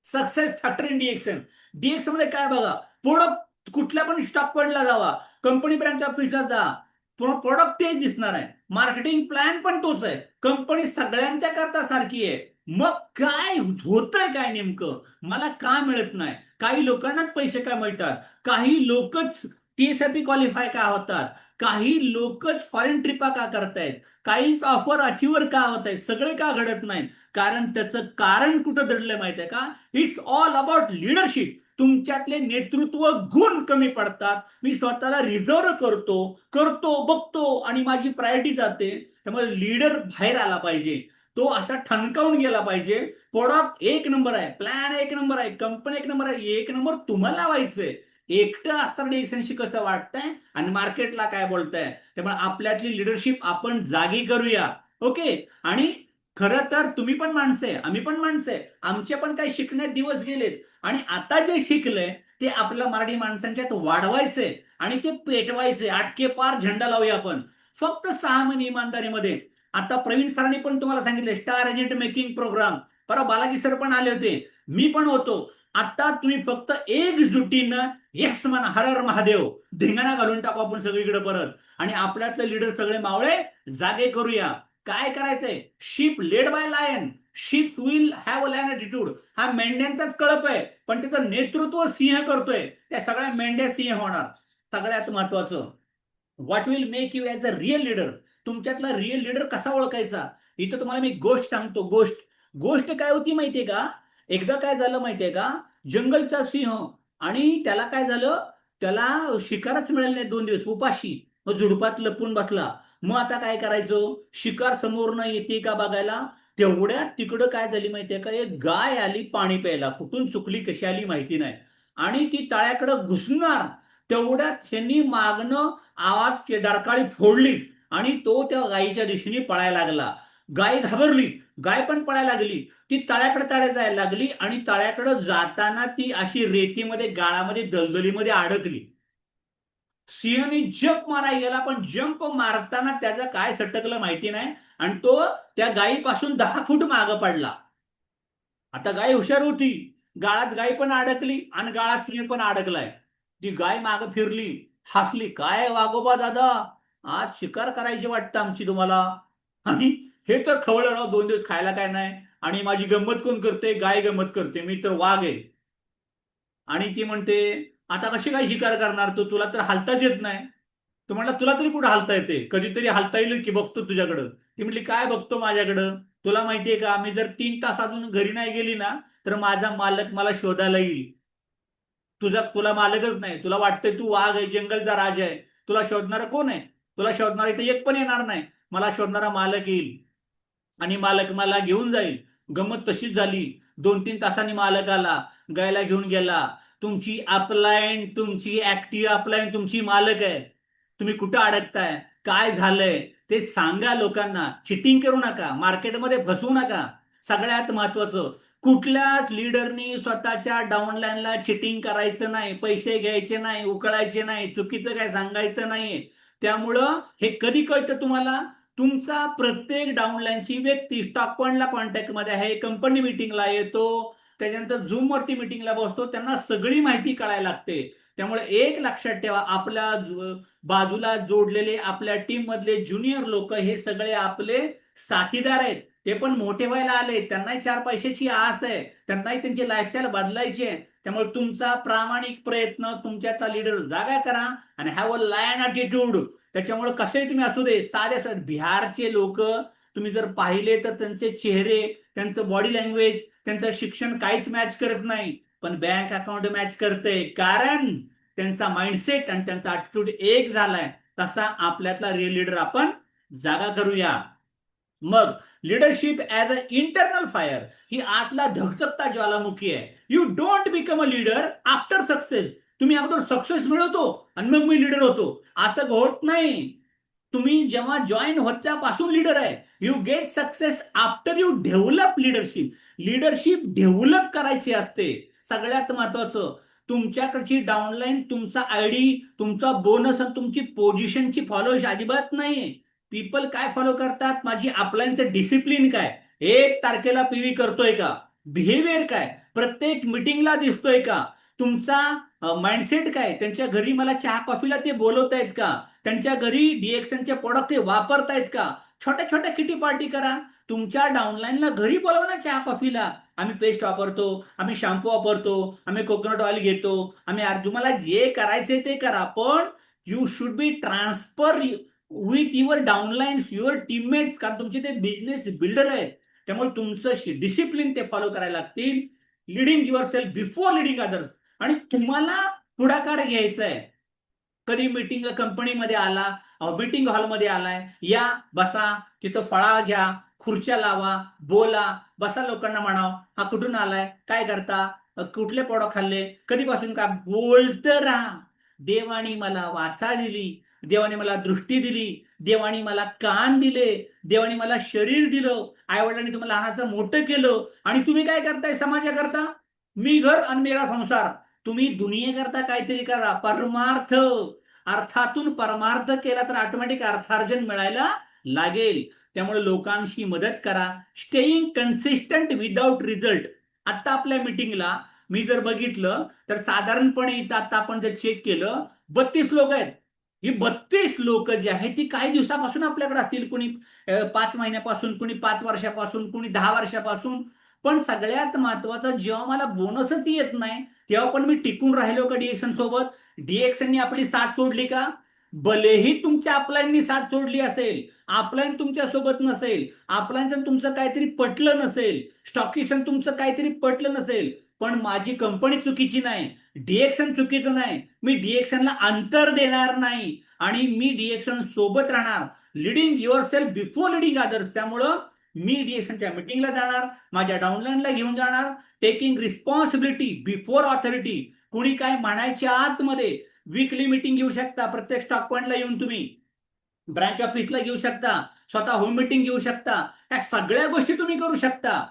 Success factor in DXN. DXN मध्ये काय बघा, प्रोडक्ट कुठल्या पण स्टॉक पॉइंटला जावा, कंपनी ब्रँच ऑफिसला जा, प्रोडक्ट तेच दिसणार आहे, मार्केटिंग प्लॅन पण तोच आहे, कंपनी सगळ्यांच्या करता सारखी आहे. मग काय होतंय, काय नेमकं मला का मिळत नाही. काही लोकांनाच पैसे काय मिळतात, काही लोकच टीएसआरपी क्वालिफाय का होतात, काही लोकच फॉरेन ट्रिपा का करतायत, काहीच ऑफर अचिव्हर का होत आहेत, सगळे का घडत नाहीत. कारण त्याचं कारण कुठं दडलंय माहिती आहे का, इट्स ऑल अबाउट लिडरशिप. तुमच्यातले नेतृत्व गुण कमी पडतात. मी स्वतःला रिझर्व करतो करतो बघतो आणि माझी प्रायोरिटी जाते. त्यामुळे लीडर बाहेर आला पाहिजे, तो असा ठणकावून गेला पाहिजे. प्रोडक्ट एक नंबर आहे, प्लॅन एक नंबर आहे, कंपनी एक नंबर आहे, एक नंबर तुम्हाला व्हायचंय. एकटं असताना डिसिशनशी कसं वाटतंय आणि मार्केटला काय बोलताय. त्यामुळे आपल्यातली लिडरशिप आपण जागी करूया. ओके. आणि खरं तर तुम्ही पण माणसं आहे, आम्ही पण माणसं आहे, आमचे पण काही शिकण्यात दिवस गेलेत, आणि आता जे शिकलंय ते आपल्या मराठी माणसांच्यात वाढवायचंय आणि ते पेटवायचंय. आटके पार झेंडा लावूया आपण, फक्त 6 महिने इमानदारीमध्ये. आता प्रवीण सरांनी पण तुम्हाला सांगितलं स्टार एजंट मेकिंग प्रोग्राम, परवा बालाजी सर पण आले होते, मी पण होतो. आता तुम्ही फक्त एकजुटीनं येस म्हणा, हर हर महादेव, धिंगाणा घालून टाकू आपण सगळीकडे परत, आणि आपल्यातले लीडर सगळे मावळे जागे करूया. काय करायचंय, ship led by lion, ship will have a lion attitude. हा मेंढ्यांचाच कळप आहे, पण त्याचं नेतृत्व सिंह करतोय, त्या सगळ्या मेंढ्या सिंह होणार. सगळ्यात महत्वाचं, what will make you as a real leader. तुमच्यातला रिअल लीडर कसा ओळखायचा, इथं तुम्हाला मी गोष्ट सांगतो. गोष्ट गोष्ट काय होती माहितीये का, एकदा काय झालं माहितीये का, जंगलचा सिंह, आणि त्याला काय झालं, त्याला शिकारच मिळाली नाही 2 दिवस, उपाशी. मग झुडपात लपून बसला. मग आता काय करायचं, शिकार समोर न येते का बघायला. तेवढ्यात तिकडं काय झाली माहितीये का, एक गाय आली पाणी प्यायला, कुठून चुकली कशी आली माहिती नाही, आणि ती तळ्याकडं घुसणार. तेवढ्यात ह्यांनी मागणं आवाज डरकाळी फोडलीच, आणि तो त्या गायीच्या दिशेने पळायला लागला. गाय घाबरली, गाय पण पळायला लागली. ती तळ्याकडे जायला लागली, आणि तळ्याकडे जाताना ती अशी रेतीमध्ये गाळामध्ये दलदलीमध्ये अडकली. सिंहने जंप मारायला गेला, पण जंप मारताना त्याचा काय सटकलं माहिती नाही, आणि तो त्या गायीपासून 10 फूट मागं पडला. आता गाय हुशार होती, गाळात गाय पण अडकली आणि गाळात सिंह पण अडकलाय. ती गाय मागं फिरली, हसली, काय वागोबा दादा, आज शिकार करायची वाटतं आमची तुम्हाला. आणि हे तर खवळलं राव, 2 दिवस खायला काय नाही, आणि माझी गंमत कोण करते, गाय गंमत करते, मी तर वाघ आहे. आणि ती म्हणते, आता कशी काय शिकार करणार तू, तुला तर हालताच येत नाही. तो म्हणला, तुला तरी कुठं हालता येते, कधीतरी हालता येईल की बघतो तुझ्याकडं. ती म्हटली, काय बघतो माझ्याकडं, तुला माहितीये का, मी जर 3 तास अजून घरी नाही गेली ना, तर माझा मालक मला शोधायला येईल. तुला मालकच नाही, तुला वाटतंय तू वाघ आहे, जंगलचा राजा आहे, तुला शोधणारा कोण आहे, तुला शोधणारा इथे एक पण येणार नाही. मला शोधणारा मालक येईल, आणि मालक मला घेऊन जाईल. गंमत तशीच झाली. 2-3 तासांनी मालक आला, गायला घेऊन गेला. तुमची अपलाईन, तुमची ऍक्टिव्ह अपलाईन तुमची मालक आहे. तुम्ही कुठं अडकताय, काय झालंय ते सांगा लोकांना. चिटिंग करू नका, मार्केटमध्ये फसवू नका. सगळ्यात महत्वाचं, कुठल्याच लीडरनी स्वतःच्या डाऊनलाईनला चिटिंग करायचं नाही, पैसे घ्यायचे नाही, उकळायचे नाही, चुकीचं काय सांगायचं नाही. त्यामुळं हे कधी कळतं तुम्हाला? तुमचा प्रत्येक डाऊनलाईनची व्यक्ती स्टॉक पॉइंटला कॉन्टॅक्टमध्ये आहे, कंपनी मिटिंगला येतो, त्याच्यानंतर झूमवरती मिटिंगला बसतो, त्यांना सगळी माहिती कळायला लागते. त्यामुळे एक लक्षात ठेवा, आपल्या बाजूला जोडलेले आपल्या टीम मधले ज्युनियर लोक हे सगळे आपले साथीदार आहेत. ते पण मोठे व्हायला आले, त्यांनाही चार पैशाची आस आहे, त्यांनाही त्यांची लाईफस्टाईल बदलायची आहे. त्यामुळे तुमचा प्रामाणिक प्रयत्न, तुमच्याचा लीडर जागा करा आणि हॅव अ लायन ॲटिट्यूड. त्याच्यामुळे कसे तुम्ही असू दे, साधे बिहारचे लोक तुम्ही जर पाहिले तर त्यांचे चेहरे, त्यांचं बॉडी लँग्वेज, त्यांचं शिक्षण काहीच मॅच करत नाही, पण बँक अकाउंट मॅच करते, कारण त्यांचा माइंडसेट आणि त्यांचा ॲटिट्यूड एक झालाय. तसा आपल्यातला रिअल लीडर आपण जागा करूया. मग leadership as a internal fire, ही आतला धगधगता ज्वालामुखी आहे. You don't become a leader after success. तुम्ही अगोदर सक्सेस मिळवतो आणि मग मी लीडर होतो, असं होत नाही. तुम्ही जेव्हा जॉईन होत्यापासून लीडर आहे. You get success after you develop leadership. Leadership develop करायची असते. सगळ्यात महत्वाचं, तुमच्याकडची डाऊनलाईन, तुमचा आयडी, तुमचा बोनस आणि तुमची पोझिशनची फॉलो अजिबात नाही. पीपल काय फॉलो करतात? माझी अपलाईनचं डिसिप्लिन काय, 1 तारखेला पीव्ही करतोय का, बिहेवियर काय, प्रत्येक मिटिंगला दिसतोय का, तुमचा माइंडसेट काय, त्यांच्या घरी मला चहा कॉफीला ते बोलवत आहेत का, त्यांच्या घरी डीएक्सनचे प्रोडक्ट ते वापरतायत का. छोट्या छोट्या किटी पार्टी करा, तुमच्या डाऊनलाईनला घरी बोलवा ना चहा कॉफीला. आम्ही पेस्ट वापरतो, आम्ही शॅम्पू वापरतो, आम्ही कोकोनट ऑइल घेतो, आम्ही तुम्हाला जे करायचे ते करा, पण you should be transfer with your downlines, your teammates, कारण तुमचे ते बिझनेस बिल्डर आहेत. त्यामुळे तुमचं डिसिप्लिन ते फॉलो करायला लागतील. Leading your self before leading others. आणि तुम्हाला पुढाकार घ्यायचा आहे. कधी मीटिंग कंपनीमध्ये आला, मीटिंग हॉलमध्ये आलाय, या बसा, तिथं फळा घ्या, खुर्च्या लावा, बोला, बसा, लोकांना म्हणाव हा कुठून आलाय, काय करता, कुठले प्रोडक्ट खाल्ले, कधीपासून का, बोलत राहा. देवानी मला वाचा दिली, देवाने मला दृष्टी दिली, देवानी मला कान दिले, देवाने मला शरीर दिलं, आईवडिलांनी तुम्हाला लहानाचं मोठं केलं, आणि तुम्ही काय करताय समाजाकरता? मी घर आणि मेरा संसार. तुम्ही दुनियेकरता काहीतरी करा, परमार्थ. अर्थातून परमार्थ केला तर ऑटोमॅटिक अर्थार्जन मिळायला लागेल. त्यामुळे लोकांशी मदत करा. Staying consistent without result. आता आपल्या मिटिंगला मी जर बघितलं तर साधारणपणे इथं आता आपण जर चेक केलं, 32 लोक आहेत. ही 32 लोक जी आहेत ती काही दिवसापासून आपल्याकडे असतील, कुणी 5 महिन्यापासून, कुणी 5 वर्षापासून, कुणी 10 वर्षापासून. पण सगळ्यात महत्वाचं, जेव्हा मला बोनसच येत नाही तेव्हा पण मी टिकून राहिलो का डीएक्सन सोबत? डीएक्सनी आपली साथ सोडली का? भलेही तुमच्या अपलाईननी साथ सोडली असेल, अपलाईन तुमच्या सोबत नसेल, अपलाईनचं तुमचं काहीतरी पटलं नसेल, स्टॉकिशन तुमचं काहीतरी पटलं नसेल, पण माझी कंपनी चुकीची नाही, डीएक्सन चुकीचं नाही, मी डीएक्सनला अंतर देणार नाही आणि मी डीएक्सन सोबत राहणार. Leading your self before leading others. त्यामुळं मी डीएक्सनच्या मिटिंगला जाणार, माझ्या डाऊनलाईनला घेऊन जाणार. Taking responsibility before authority. कुणी काय म्हणायच्या आतमध्ये वीकली मीटिंग घेऊ शकता, प्रत्येक स्टॉक पॉइंटला येऊन तुम्ही ब्रांच ऑफिसला घेऊ शकता, स्वतः होम मीटिंग घेऊ शकता, ह्या सगळ्या गोष्टी तुम्ही करू शकता.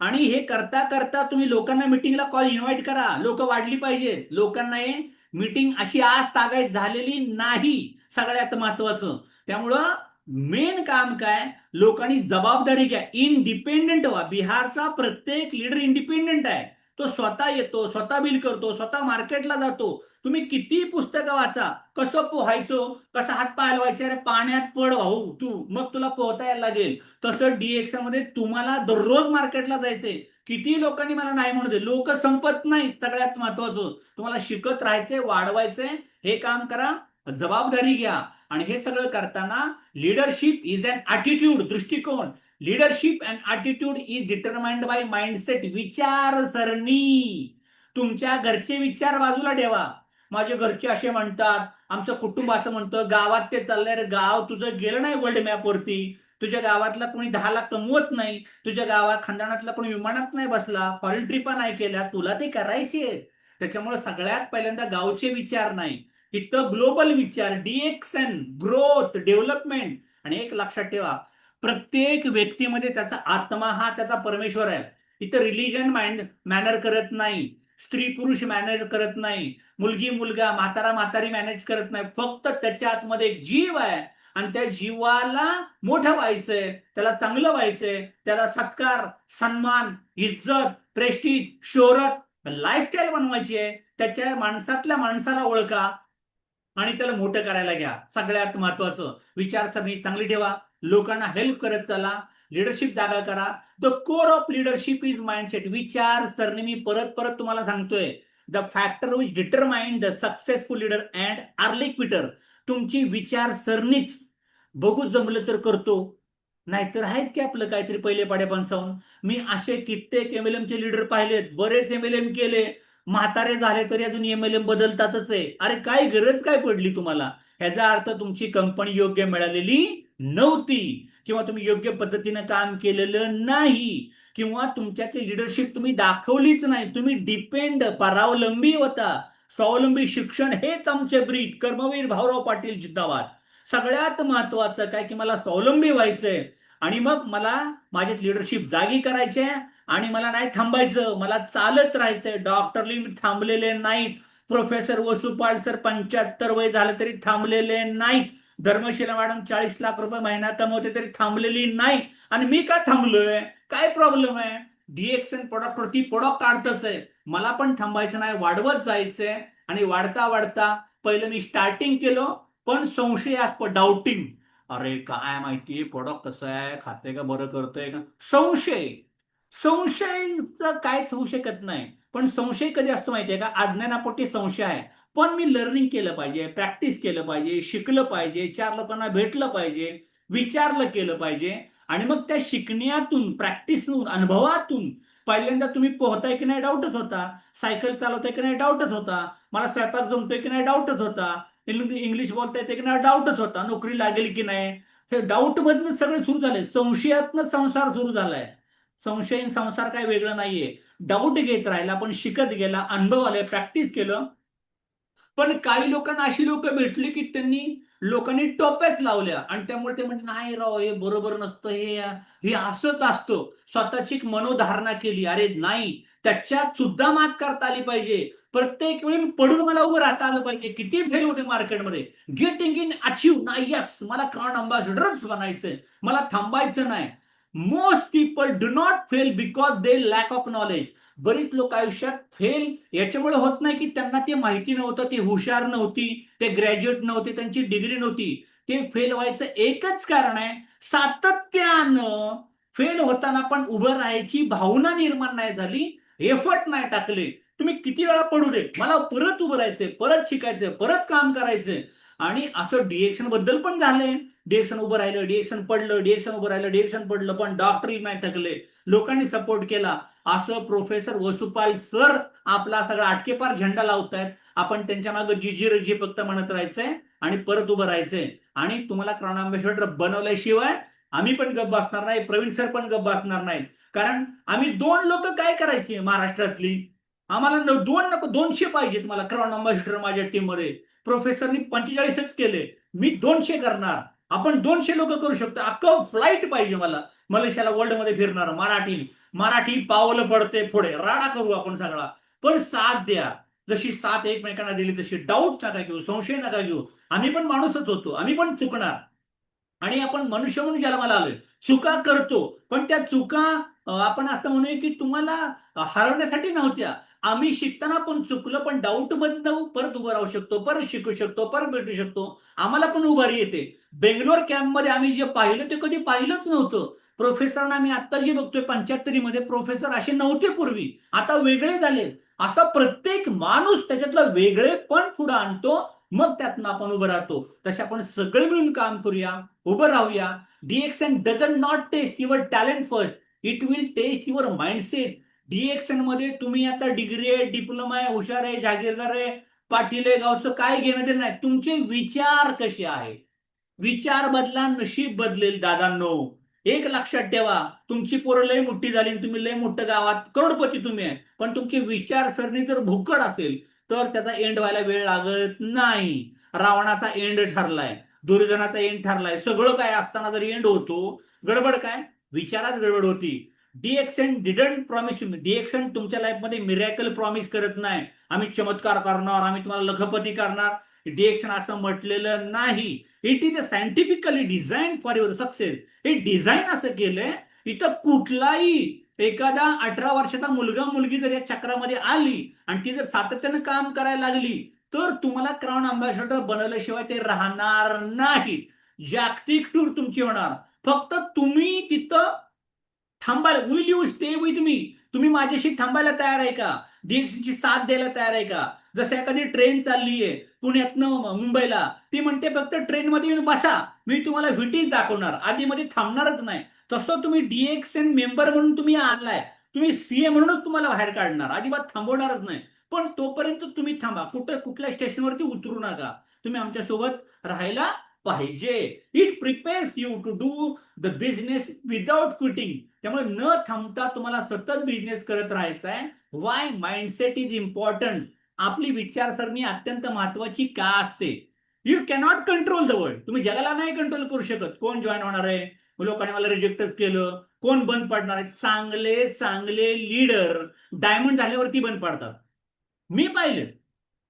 आणि हे करता करता तुम्ही लोकांना मीटिंगला कॉल इन्व्हाइट करा. लोक वाढली पाहिजेत, लोकांना हे मीटिंग अशी आज तागायत झालेली नाही, सगळ्यात महत्वाचं. त्यामुळं मेन काम काय, लोकांनी जबाबदारी घ्या, इंडिपेंडेंट व्हा. बिहारचा प्रत्येक लीडर इंडिपेंडेंट आहे. तो स्वतः येतो, स्वतः बिल करतो, स्वतः मार्केटला जातो. तुम्ही किती पुस्तकं वाचा, कसं पोहायचं, कसं हात पाय हलवायचे, अरे पाण्यात पड भाऊ तू, मग तुला पोहता यायला लागेल. तसं डीएक्सन मध्ये तुम्हाला दररोज मार्केटला जायचंय. किती लोकांनी मला नाही म्हणू दे, लोक संपत नाही. सगळ्यात महत्वाचं, तुम्हाला शिकत राहायचंय, वाढवायचंय, हे काम करा, जबाबदारी घ्या. आणि हे सगळं करताना लिडरशिप इज अन ॲटिट्यूड, दृष्टिकोन. Leadership and attitude is determined by mindset, विचारसरणी. तुमच्या घरचे विचार बाजूला ठेवा. माझे घरचे असे म्हणतात, आमचं कुटुंब असं म्हणतं, गावात ते चाललंय, रे गाव तुझं गेलं नाही वर्ल्ड मॅपवरती, तुझ्या गावातला कोणी 10 लाख कमवत नाही, तुझ्या गावात खानदानातला कोणी विमानात नाही बसला, फॉरेन ट्रिपा नाही केल्या, तुला ते करायची आहे. त्याच्यामुळे सगळ्यात पहिल्यांदा गावचे विचार नाही, तिथं ग्लोबल विचार, डीएक्सन, ग्रोथ, डेव्हलपमेंट. आणि एक लक्षात ठेवा, प्रत्येक व्यक्तीमध्ये त्याचा आत्मा हा त्याचा परमेश्वर आहे. इथं रिलिजन मॅनर करत नाही, स्त्री पुरुष मॅनेज करत नाही, मुलगी मुलगा म्हातारा म्हातारी मॅनेज करत नाही. फक्त त्याच्या आतमध्ये एक जीव आहे आणि त्या जीवाला मोठं व्हायचंय, त्याला चांगलं व्हायचंय, त्याला सत्कार, सन्मान, इज्जत, प्रेस्टीज, शोहरत, लाईफस्टाईल बनवायची आहे. त्याच्या माणसातल्या माणसाला ओळखा आणि त्याला मोठं करायला घ्या. सगळ्यात महत्वाचं विचारसरणी चांगली ठेवा, लोकांना हेल्प करत चला, लिडरशिप जागा करा. The core of leadership is mindset. विचारसरणी मी परत परत तुम्हाला सांगतोय, the factor which determine the successful leader and early Quetta. तुमची विचारसरणीच. बघू जमलं तर करतो, नाहीतर आहेच की आपलं काहीतरी पहिले पाडे पंचावन्न. मी असे कित्येक एमएलएम चे लीडर पाहिलेत, बरेच एमएलएम केले, म्हातारे झाले तरी अजून एमएलएम बदलतातच आहे. अरे काय गरज काय पडली तुम्हाला? ह्याचा अर्थ तुमची कंपनी योग्य मिळालेली नव्हती, किंवा तुम्ही योग्य पद्धतीने काम केलेलं नाही, किंवा तुमच्यातली लिडरशिप तुम्ही दाखवलीच नाही. तुम्ही डिपेंड, परावलंबी होता. स्वावलंबी शिक्षण हेच आमचे ब्रीद. कर्मवीर भाऊराव पाटील जिंदाबाद. सगळ्यात महत्वाचं काय की मला स्वावलंबी व्हायचंय आणि मग मला माझ्यात लिडरशिप जागी करायचे आणि मला नाही थांबायचं, मला चालत राहायचंय. डॉक्टरली मी थांबलेले नाहीत. प्रोफेसर वसुपाल सर 75 वय झालं तरी थांबलेले नाहीत. धर्मशिला मॅडम 40 लाख रुपये महिना कमवते तरी थांबलेली नाही. आणि मी का थांबलोय? काय प्रॉब्लेम आहे? डीएक्सन प्रोडक्ट वरती प्रोडक्ट काढतच आहे. मला पण थांबायचं नाही, वाढवत जायचंय. आणि वाढता वाढता पहिलं मी स्टार्टिंग केलं, पण संशयास्पद, डाऊटिंग. अरे काय माहिती प्रोडक्ट कसं आहे, खाते का बरं करतोय का, संशय. संशयचं कायच होऊ शकत नाही. पण संशय कधी असतो माहितीये का? अज्ञानापोटी संशय आहे. पण मी लर्निंग केलं पाहिजे, प्रॅक्टिस केलं पाहिजे, शिकलं पाहिजे, चार लोकांना भेटलं पाहिजे, विचारलं केलं पाहिजे. आणि मग त्या शिकण्यातून, प्रॅक्टिसतून, अनुभवातून पहिल्यांदा तुम्ही पोहताय की नाही डाऊटच होता, सायकल चालवताय की नाही डाऊटच होता, मला स्वयंपाक जमतोय की नाही डाऊटच होता, इंग्लिश बोलता येते की नाही डाऊटच होता, नोकरी लागेल की नाही, हे डाऊट मधनं सगळे सुरू झाले. संशयातनं संसार सुरू झालाय. संशयीन संसार काय वेगळं नाहीये. डाऊट घेत राहिला, पण शिकत गेला, अनुभव आले, प्रॅक्टिस केलं. पण काही लोकांना अशी लोक भेटली की त्यांनी लोकांनी टोप्याच लावल्या आणि त्यामुळे ते म्हणजे नाही राव हे बरोबर नसतं, हे हे असंच असतं. स्वतःची एक मनोधारणा केली. अरे नाही, त्याच्यात सुद्धा मात करता आली पाहिजे. प्रत्येक वेळी पडून मला उभं राहता आलं पाहिजे. किती फेल होते मार्केटमध्ये, गेटिंग इन अचीव नाही. यस, मला क्राउन अँबॅसेडरच बनायचंय, मला थांबायचं नाही. Most people do not fail because they lack of knowledge. बरीच लोक आयुष्यात फेल याच्यामुळे होत नाही की त्यांना ते माहिती नव्हतं, ते हुशार नव्हती, ते ग्रॅज्युएट नव्हते, त्यांची डिग्री नव्हती. ते फेल व्हायचं एकच कारण आहे, सातत्यानं फेल होताना पण उभं राहायची भावना निर्माण नाही झाली, एफर्ट नाही टाकले. तुम्ही किती वेळा पडू दे, मला परत उभं राहायचंय, परत शिकायचंय, परत काम करायचंय. आणि असं डिएक्शन बद्दल पण झालंय. डिएक्शन उभं राहिलं, डिएक्शन पडलं, डिएक्शन उभं राहिलं, डिएक्शन पडलं, पण डॉक्टरी नाही थकले, लोकांनी सपोर्ट केला. असं प्रोफेसर वसुपाल सर आपला सगळा आटकेपार झेंडा लावतायत. आपण त्यांच्या मागे जी फक्त म्हणत राहायचंय आणि परत उभं राहायचंय. आणि तुम्हाला क्राउन अँबॅसेडर बनवल्याशिवाय आम्ही पण गप्प बसणार नाही, प्रवीण सर पण गप्प बसणार नाहीत. कारण आम्ही दोन लोक काय करायची महाराष्ट्रातली, आम्हाला दोन नको 200 पाहिजेत मला क्राउन अँबॅसेडर माझ्या टीम मध्ये. प्रोफेसरनी 45च केले, मी 200 करणार. आपण 200 लोक करू शकतो. अख्खं फ्लाईट पाहिजे मला मलेशियाला वर्ल्ड मध्ये फिरणार. मराठी मराठी पावलं पडते पुढे, राडा करू आपण सगळा. पण साथ द्या. जशी साथ एकमेकांना दिली तशी डाऊट नका घेऊ, संशय नका घेऊ. आम्ही पण माणूसच होतो, आम्ही पण चुकणार. आणि आपण मनुष्य म्हणून जन्माला आलोय, चुका करतो. पण त्या चुका आपण असं म्हणूया की तुम्हाला हरवण्यासाठी नव्हत्या. आम्ही शिकताना पण चुकलो, पण डाऊट मधनं परत उभं राहू शकतो, परत शिकू शकतो, परत भेटू शकतो. आम्हाला पण उभारी येते. बेंगलोर कॅम्पमध्ये आम्ही जे पाहिलं ते कधी पाहिलंच नव्हतं. प्रोफेसरांना आम्ही आता जे बघतोय 75 मध्ये, प्रोफेसर असे नव्हते पूर्वी, आता वेगळे झाले. असा प्रत्येक माणूस त्याच्यातलं वेगळे पण पुढे आणतो, मग त्यातनं आपण उभं राहतो. तसे आपण सगळे मिळून काम करूया, उभं राहूया. DXN doesn't not test your talent first, it will test your mindset. DXN मध्ये तुम्ही आता डिग्री आहे, डिप्लोमा आहे, हुशार आहे, जागीरदार आहे, पाटील आहे, गावचं काय घेणं देणं नाही. तुमचे विचार कसे आहेत? विचार बदला, नशीब बदलेल दादांनो. एक लक्षात ठेवा, तुमची पोरं लय मोठी झाली आणि तुम्ही लय मोठं गावात करोडपती तुम्ही आहे, पण तुमची विचारसरणी जर भुक्कड असेल तर त्याचा एंड व्हायला वेळ लागत नाही. रावणाचा एंड ठरलाय, दुर्योधनाचा एंड ठरलाय, सगळं काय असताना जर एंड होतो, गडबड काय? विचारात गडबड होती. डीएक्सन डिडंट प्रॉमिस यू. डीएक्सन तुमच्या लाईफमध्ये मिरॅकल प्रॉमिस करत नाही. आम्ही चमत्कार करणार, आम्ही तुम्हाला लखपती करणार. डीएक्सन असं म्हटलेलं नाही. It is a scientifically design for your success. हे डिझाईन असं केलंय, इथं कुठलाही एखादा 18 वर्षाचा मुलगा मुलगी जर या चक्रामध्ये आली आणि ती जर सातत्यानं काम करायला लागली, तर तुम्हाला क्राऊन अँबॅसेडर बनवल्याशिवाय ते राहणार नाही. जागतिक टूर तुमची होणार. फक्त तुम्ही तिथं थांबायला, will you stay with me, तुम्ही माझ्याशी थांबायला तयार आहे का? डीएक्सची साथ द्यायला तयार आहे का? जसं एखादी ट्रेन चाललीये पुण्यातनं मुंबईला, ती म्हणते फक्त ट्रेनमध्ये येऊन बसा, मी तुम्हाला व्हिटीज दाखवणार, आधीमध्ये थांबणारच नाही. तसं तुम्ही डीएक्सएन मेंबर म्हणून तुम्ही आलाय, तुम्ही सीए म्हणूनच तुम्हाला बाहेर काढणार, अजिबात थांबवणारच नाही. पण तोपर्यंत तुम्ही थांबा, कुठल्या स्टेशनवरती उतरू नका, तुम्ही आमच्यासोबत राहायला पाहिजे. It prepares you to do the business without quitting. त्यामुळे न थांबता तुम्हाला सतत बिझनेस करत राहायचा आहे. वाय? Mindset is important. आपली विचारसरणी अत्यंत महत्वाची का असते? You cannot control the world. तुम्ही जगाला नाही कंट्रोल करू शकत. कोण जॉईन होणार आहे, लोकांनी मला रिजेक्टच केलं, कोण बंद पडणार आहे. चांगले चांगले लीडर डायमंड झाल्यावरती बंद पडतात. मी पाहिलं.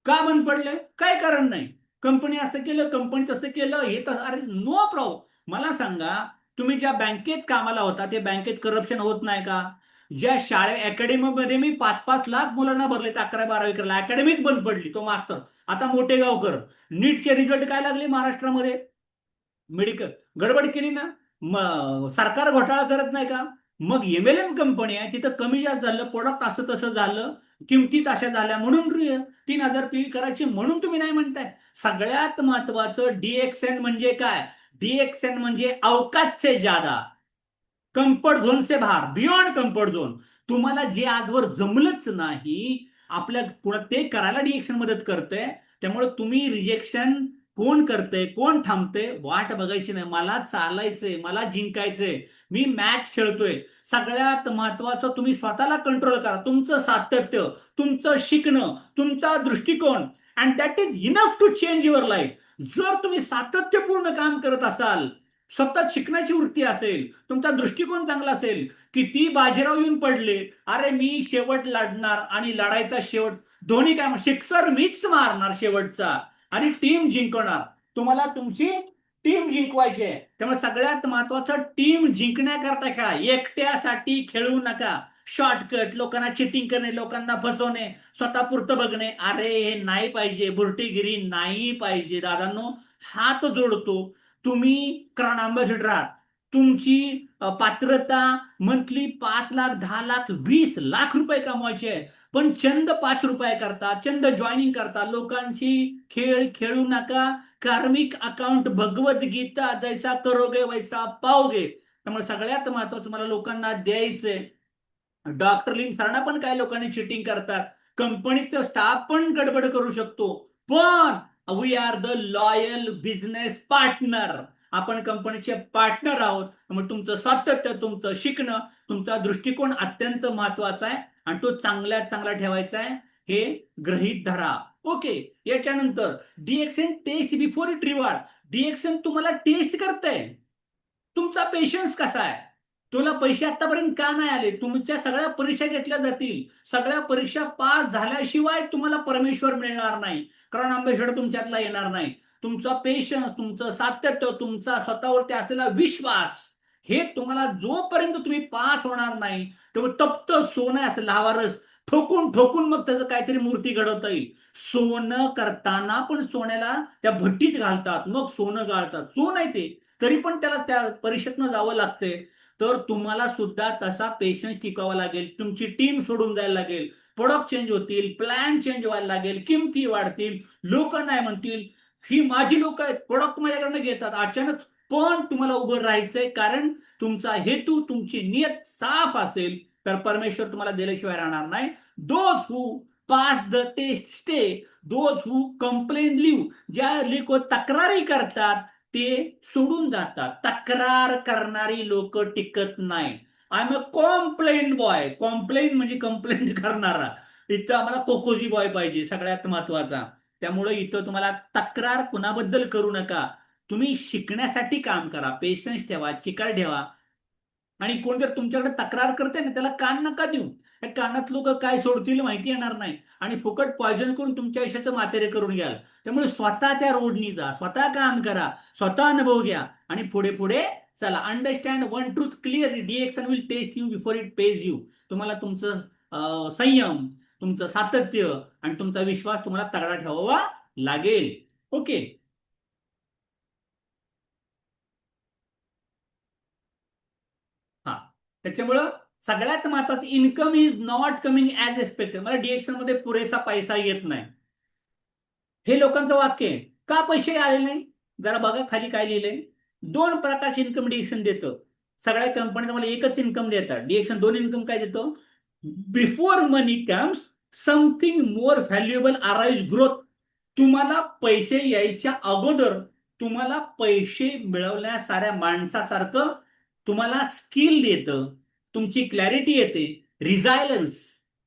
का बंद पडले? काय कारण नाही. कंपनी असं केलं, कंपनी तसं केलं, हे तर अरे नो प्रॉब्लेम. मला सांगा, तुम्ही ज्या बँकेत कामाला होता ते बँकेत करप्शन होत नाही का? ज्या अकॅडमीमध्ये मी 5-5 लाख मुलांना भरले 11-12 करायला, अकॅडमीच बंद पडली, तो मास्तर आता मोठे गावकर. नीटचे रिझल्ट काय लागले महाराष्ट्रामध्ये? मेडिकल गडबड केली ना, सरकार घोटाळा करत नाही का? मग एमएलएम कंपनी आहे, तिथं कमी जास्त झालं, प्रोडक्ट असं तसं झालं, किमतीच अशा झाल्या म्हणून 3,000 पीव्ही करायची म्हणून तुम्ही नाही म्हणताय. सगळ्यात महत्वाचं डीएक्सएन म्हणजे काय? डीएक्सएन म्हणजे अवकात से ज्यादा, कम्फर्ट झोन से बाहेर, बियॉन्ड कम्फर्ट झोन. तुम्हाला जे आजवर जमलंच नाही, आपल्या ते करायला डीएक्शन मदत करते. त्यामुळे तुम्ही रिजेक्शन कोण करते, कोण थांबते, वाट बघायची नाही. मला चालायचंय, मला जिंकायचंय, मी मॅच खेळतोय. सगळ्यात महत्वाचं तुम्ही स्वतःला कंट्रोल करा. तुमचं सातत्य, तुमचं शिकणं, तुमचा दृष्टिकोन, and that is enough to change your life. जर तुम्ही सातत्यपूर्ण काम करत असाल, सतत शिकण्याची वृत्ती असेल, तुमचा दृष्टिकोन चांगला असेल, किती बाजीराव येऊन पडले, अरे मी शेवट लढणार आणि लढायचा शेवट दोन्ही काय, सिक्सर मीच मारणार शेवटचा आणि टीम जिंकणार. तुम्हाला तुमची टीम जिंकवायची आहे. त्यामुळे सगळ्यात महत्वाचं टीम जिंकण्याकरता खेळा, एकट्यासाठी खेळू नका. शॉर्टकट, लोकांना चिटिंग करणे, लोकांना फसवणे, स्वतःपुरतं बघणे, अरे हे नाही पाहिजे. बुरटीगिरी नाही पाहिजे दादांनो. हात जोडतो. तुम्ही क्राऊन अँबॅसेडर आहात. तुमची पात्रता मंथली 5 लाख, 10 लाख, 20 लाख रुपये कमवायचे आहे. पण चंद 5 रुपये करता, चंद जॉईनिंग करता. लोकांची खेळ खेळू नका. कार्मिक अकाउंट भगवद्गीता, जैसा करोगे वैसा पाओगे. त्यामुळे सगळ्यात महत्वाचं मला लोकांना द्यायचंय. डॉक्टर लिम सरांना पण काही लोकांनी चिटिंग करतात, कंपनीचा स्टाफ पण गडबड करू शकतो, पण we are the loyal business partner. आपण कंपनीचे पार्टनर आहोत. त्यामुळे तुमचं सातत्य, तुमचं शिकणं, तुमचा दृष्टिकोन अत्यंत महत्वाचा आहे आणि तो चांगल्यात चांगला ठेवायचा आहे, हे गृहीत धरा. ओके. याच्यानंतर डीएक्सन टेस्ट बिफोर इट रिवॉर्ड. डीएक्सन तुम्हाला टेस्ट करतंय, तुमचा पेशन्स कसा आहे. तुला पैसे आतापर्यंत का नाही आले? तुमच्या सगळ्या परीक्षा घेतल्या जातील, सगळ्या परीक्षा पास झाल्याशिवाय तुम्हाला परमेश्वर मिळणार नाही, कारण अँबॅसेडर तुमच्यातला येणार नाही. तुमचा पेशन्स, तुमचं सातत्य, तुमचा स्वतःवरती असलेला विश्वास, हे तुम्हाला जोपर्यंत तुम्ही पास होणार नाही, तेव्हा तप्त सोनं असं लावारस ठोकून ठोकून मग त्याचं काहीतरी मूर्ती घडवता येईल. सोनं करताना पण सोन्याला त्या भट्टीत घालतात, मग सोनं गाळतात. सोन आहे ते, तरी पण त्याला त्या परीक्षेतनं जावं लागते. तर तुम्हाला सुद्धा तसा पेशन्स टिकावा लागेल. तुमची टीम सोडून जायला लागेल, प्रोडक्ट चेंज होतील, प्लॅन चेंज व्हायला लागेल, किमती वाढतील, लोक नाही म्हणतील ही माझी लोक आहेत, प्रोडक्ट माझ्याकडनं घेतात अचानक. पण तुम्हाला उभं राहायचंय, कारण तुमचा हेतू, तुमची नियत साफ असेल तर परमेश्वर तुम्हाला दिल्याशिवाय राहणार नाही. Those who pass the test stay, those who complain leave. ज्या लोक तक्रारी करतात ते सोडून जातात. तक्रार करणारी लोक टिकत नाही. I am a complain boy. Complain म्हणजे कंप्लेंट करणारा. इथं आम्हाला कोकोजी बॉय पाहिजे सगळ्यात महत्वाचा. त्यामुळे इथं तुम्हाला तक्रार कुणाबद्दल करू नका. तुम्ही शिकण्यासाठी काम करा, पेशन्स ठेवा, चिकाट ठेवा, आणि कोण जर तुमच्याकडे तक्रार करते ना, त्याला कान नका देऊ. त्या कानात लोक काय सोडतील माहिती येणार नाही आणि फुकट पॉयझन करून तुमच्या आयुष्याचं मातेरे करून घ्याल. त्यामुळे स्वतः त्या रोडनी जा, स्वतः काम करा, स्वतः अनुभव घ्या आणि पुढे पुढे चला. Understand one truth clearly, DXN will test you before it pays you. तुम्हाला तुमचं संयम, तुमचं सातत्य आणि तुमचा विश्वास तुम्हाला तगडा ठेवावा लागेल. ओके. हा. त्याच्यामुळं सगळ्यात महत्वाचं, income is not coming as expected. मला डिएक्शन मध्ये पुरेसा पैसा येत नाही, हे लोकांचं वाक्य आहे. का पैसे आले नाही? जरा बघा खाली काय लिहिलंय. दोन प्रकारचे इन्कम डिएक्शन देतं. सगळ्या कंपन्या मला एकच इन्कम देतात. डिएक्शन दोन इन्कम काय देतो? Before money comes something more valuable arise growth. तुम्हाला पैसे यायच्या अगोदर तुम्हाला पैसे मिळवल्या साऱ्या माणसासारखं तुम्हाला स्किल देतं, तुमची क्लॅरिटी येते. रिझायलन्स.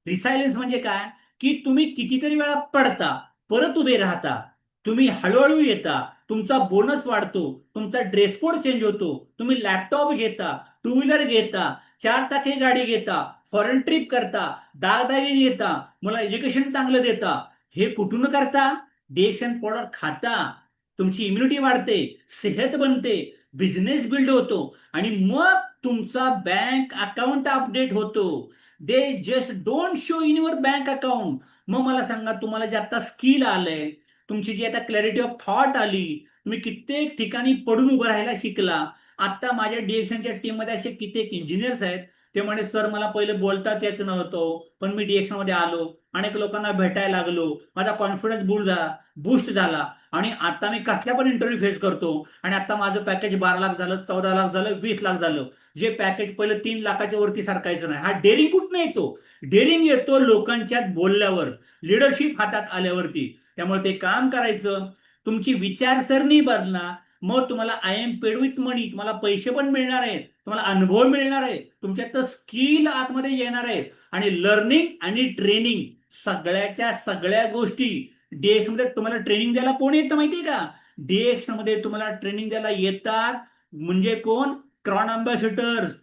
रिसायलन्स म्हणजे काय? की तुम्ही कितीतरी वेळा पडता, परत उभे राहता, तुम्ही हळूहळू येता, तुमचा बोनस वाढतो, तुमचा ड्रेस कोड चेंज होतो, तुम्ही लॅपटॉप घेता, टू व्हीलर घेता, चार चाकी गाडी घेता, फॉरेन ट्रिप करता, दागदागिने घेता, मला एज्युकेशन चांगलं देता. हे कुठून करता? डिएक्शन पावडर खाता. तुमची इम्युनिटी वाढते, सेहत बनते, बिझनेस बिल्ड होतो आणि मग तुमचा बँक अकाउंट अपडेट होतो. They just don't show in your bank account. मग मला सांगा, तुम्हाला जे आता स्किल आलंय, तुमची जी आता क्लॅरिटी ऑफ थॉट आली, तुम्ही कित्येक ठिकाणी पडून उभं राहायला शिकला. आता माझ्या डिएक्शनच्या टीम मध्ये असे कित्येक इंजिनियर्स आहेत, ते म्हणे सर मला पहिले बोलताच यायचं नव्हतं, पण मी डिएक्शन मध्ये आलो, अनेक लोकांना भेटायला लागलो, माझा कॉन्फिडन्स बूस्ट झाला आणि आता मी कसल्या पण इंटरव्ह्यू फेस करतो आणि आता माझं पॅकेज 12 लाख झालं, 14 लाख झालं, 20 लाख झालं. जे पॅकेज पहिलं 3 लाखाच्या वरती सरकायचं नाही. हा डेअरिंग कुठून येतो? डेअरिंग येतो लोकांच्यात बोलल्यावर, लिडरशिप हातात आल्यावरती. त्यामुळे ते काम करायचं, तुमची विचारसरणी बदला. मग तुम्हाला आय एम पेड विथ मनी, तुम्हाला पैसे पण मिळणार आहेत, तुम्हाला अनुभव मिळणार आहे, तुमच्यात स्किल आतमध्ये येणार आहेत आणि लर्निंग आणि ट्रेनिंग, सगळ्याच्या सगळ्या गोष्टी डीएक्स मध्ये तुम्हाला ट्रेनिंग द्यायला कोण येतं माहितीये का? डीएक्स मध्ये तुम्हाला ट्रेनिंग द्यायला येतात म्हणजे कोण? Crown ambassadors,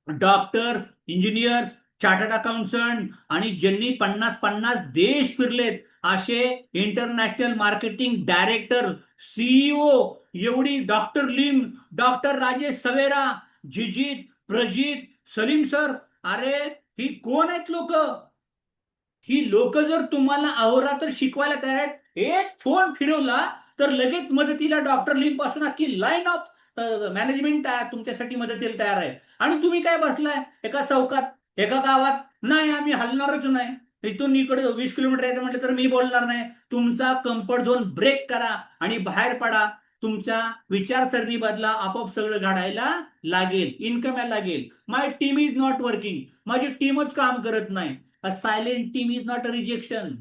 doctors, engineers, chartered accountant आणि ज्यांनी 50-50 देश फिरलेत असे इंटरनॅशनल मार्केटिंग डायरेक्टर, सीईओ, एवढी doctor Lim, doctor Rajesh Savera, Jijit, Prajit, Salim sir. अरे ही कोण आहेत लोक? ही लोक जर तुम्हाला अहोरात्र शिकवायला तयार आहेत. एक फोन फिरवला तर लगेच मदतीला डॉक्टर लिम पासून अख्खी लाईन ऑफ मॅनेजमेंट तुमच्यासाठी मदतीला तयार आहे. आणि तुम्ही काय बसलाय एका चौकात, एका गावात, नाही आम्ही हलणारच नाही, इथून इकडे 20 किलोमीटर यायचं म्हटलं तर मी बोलणार नाही. तुमचा कम्फर्ट झोन ब्रेक करा आणि बाहेर पडा. तुमच्या विचारसरणी बदला, आपोआप सगळं घडायला लागेल, इन्कम यायला लागेल. My team is not working, माझी टीमच काम करत नाही. A silent team is not a rejection.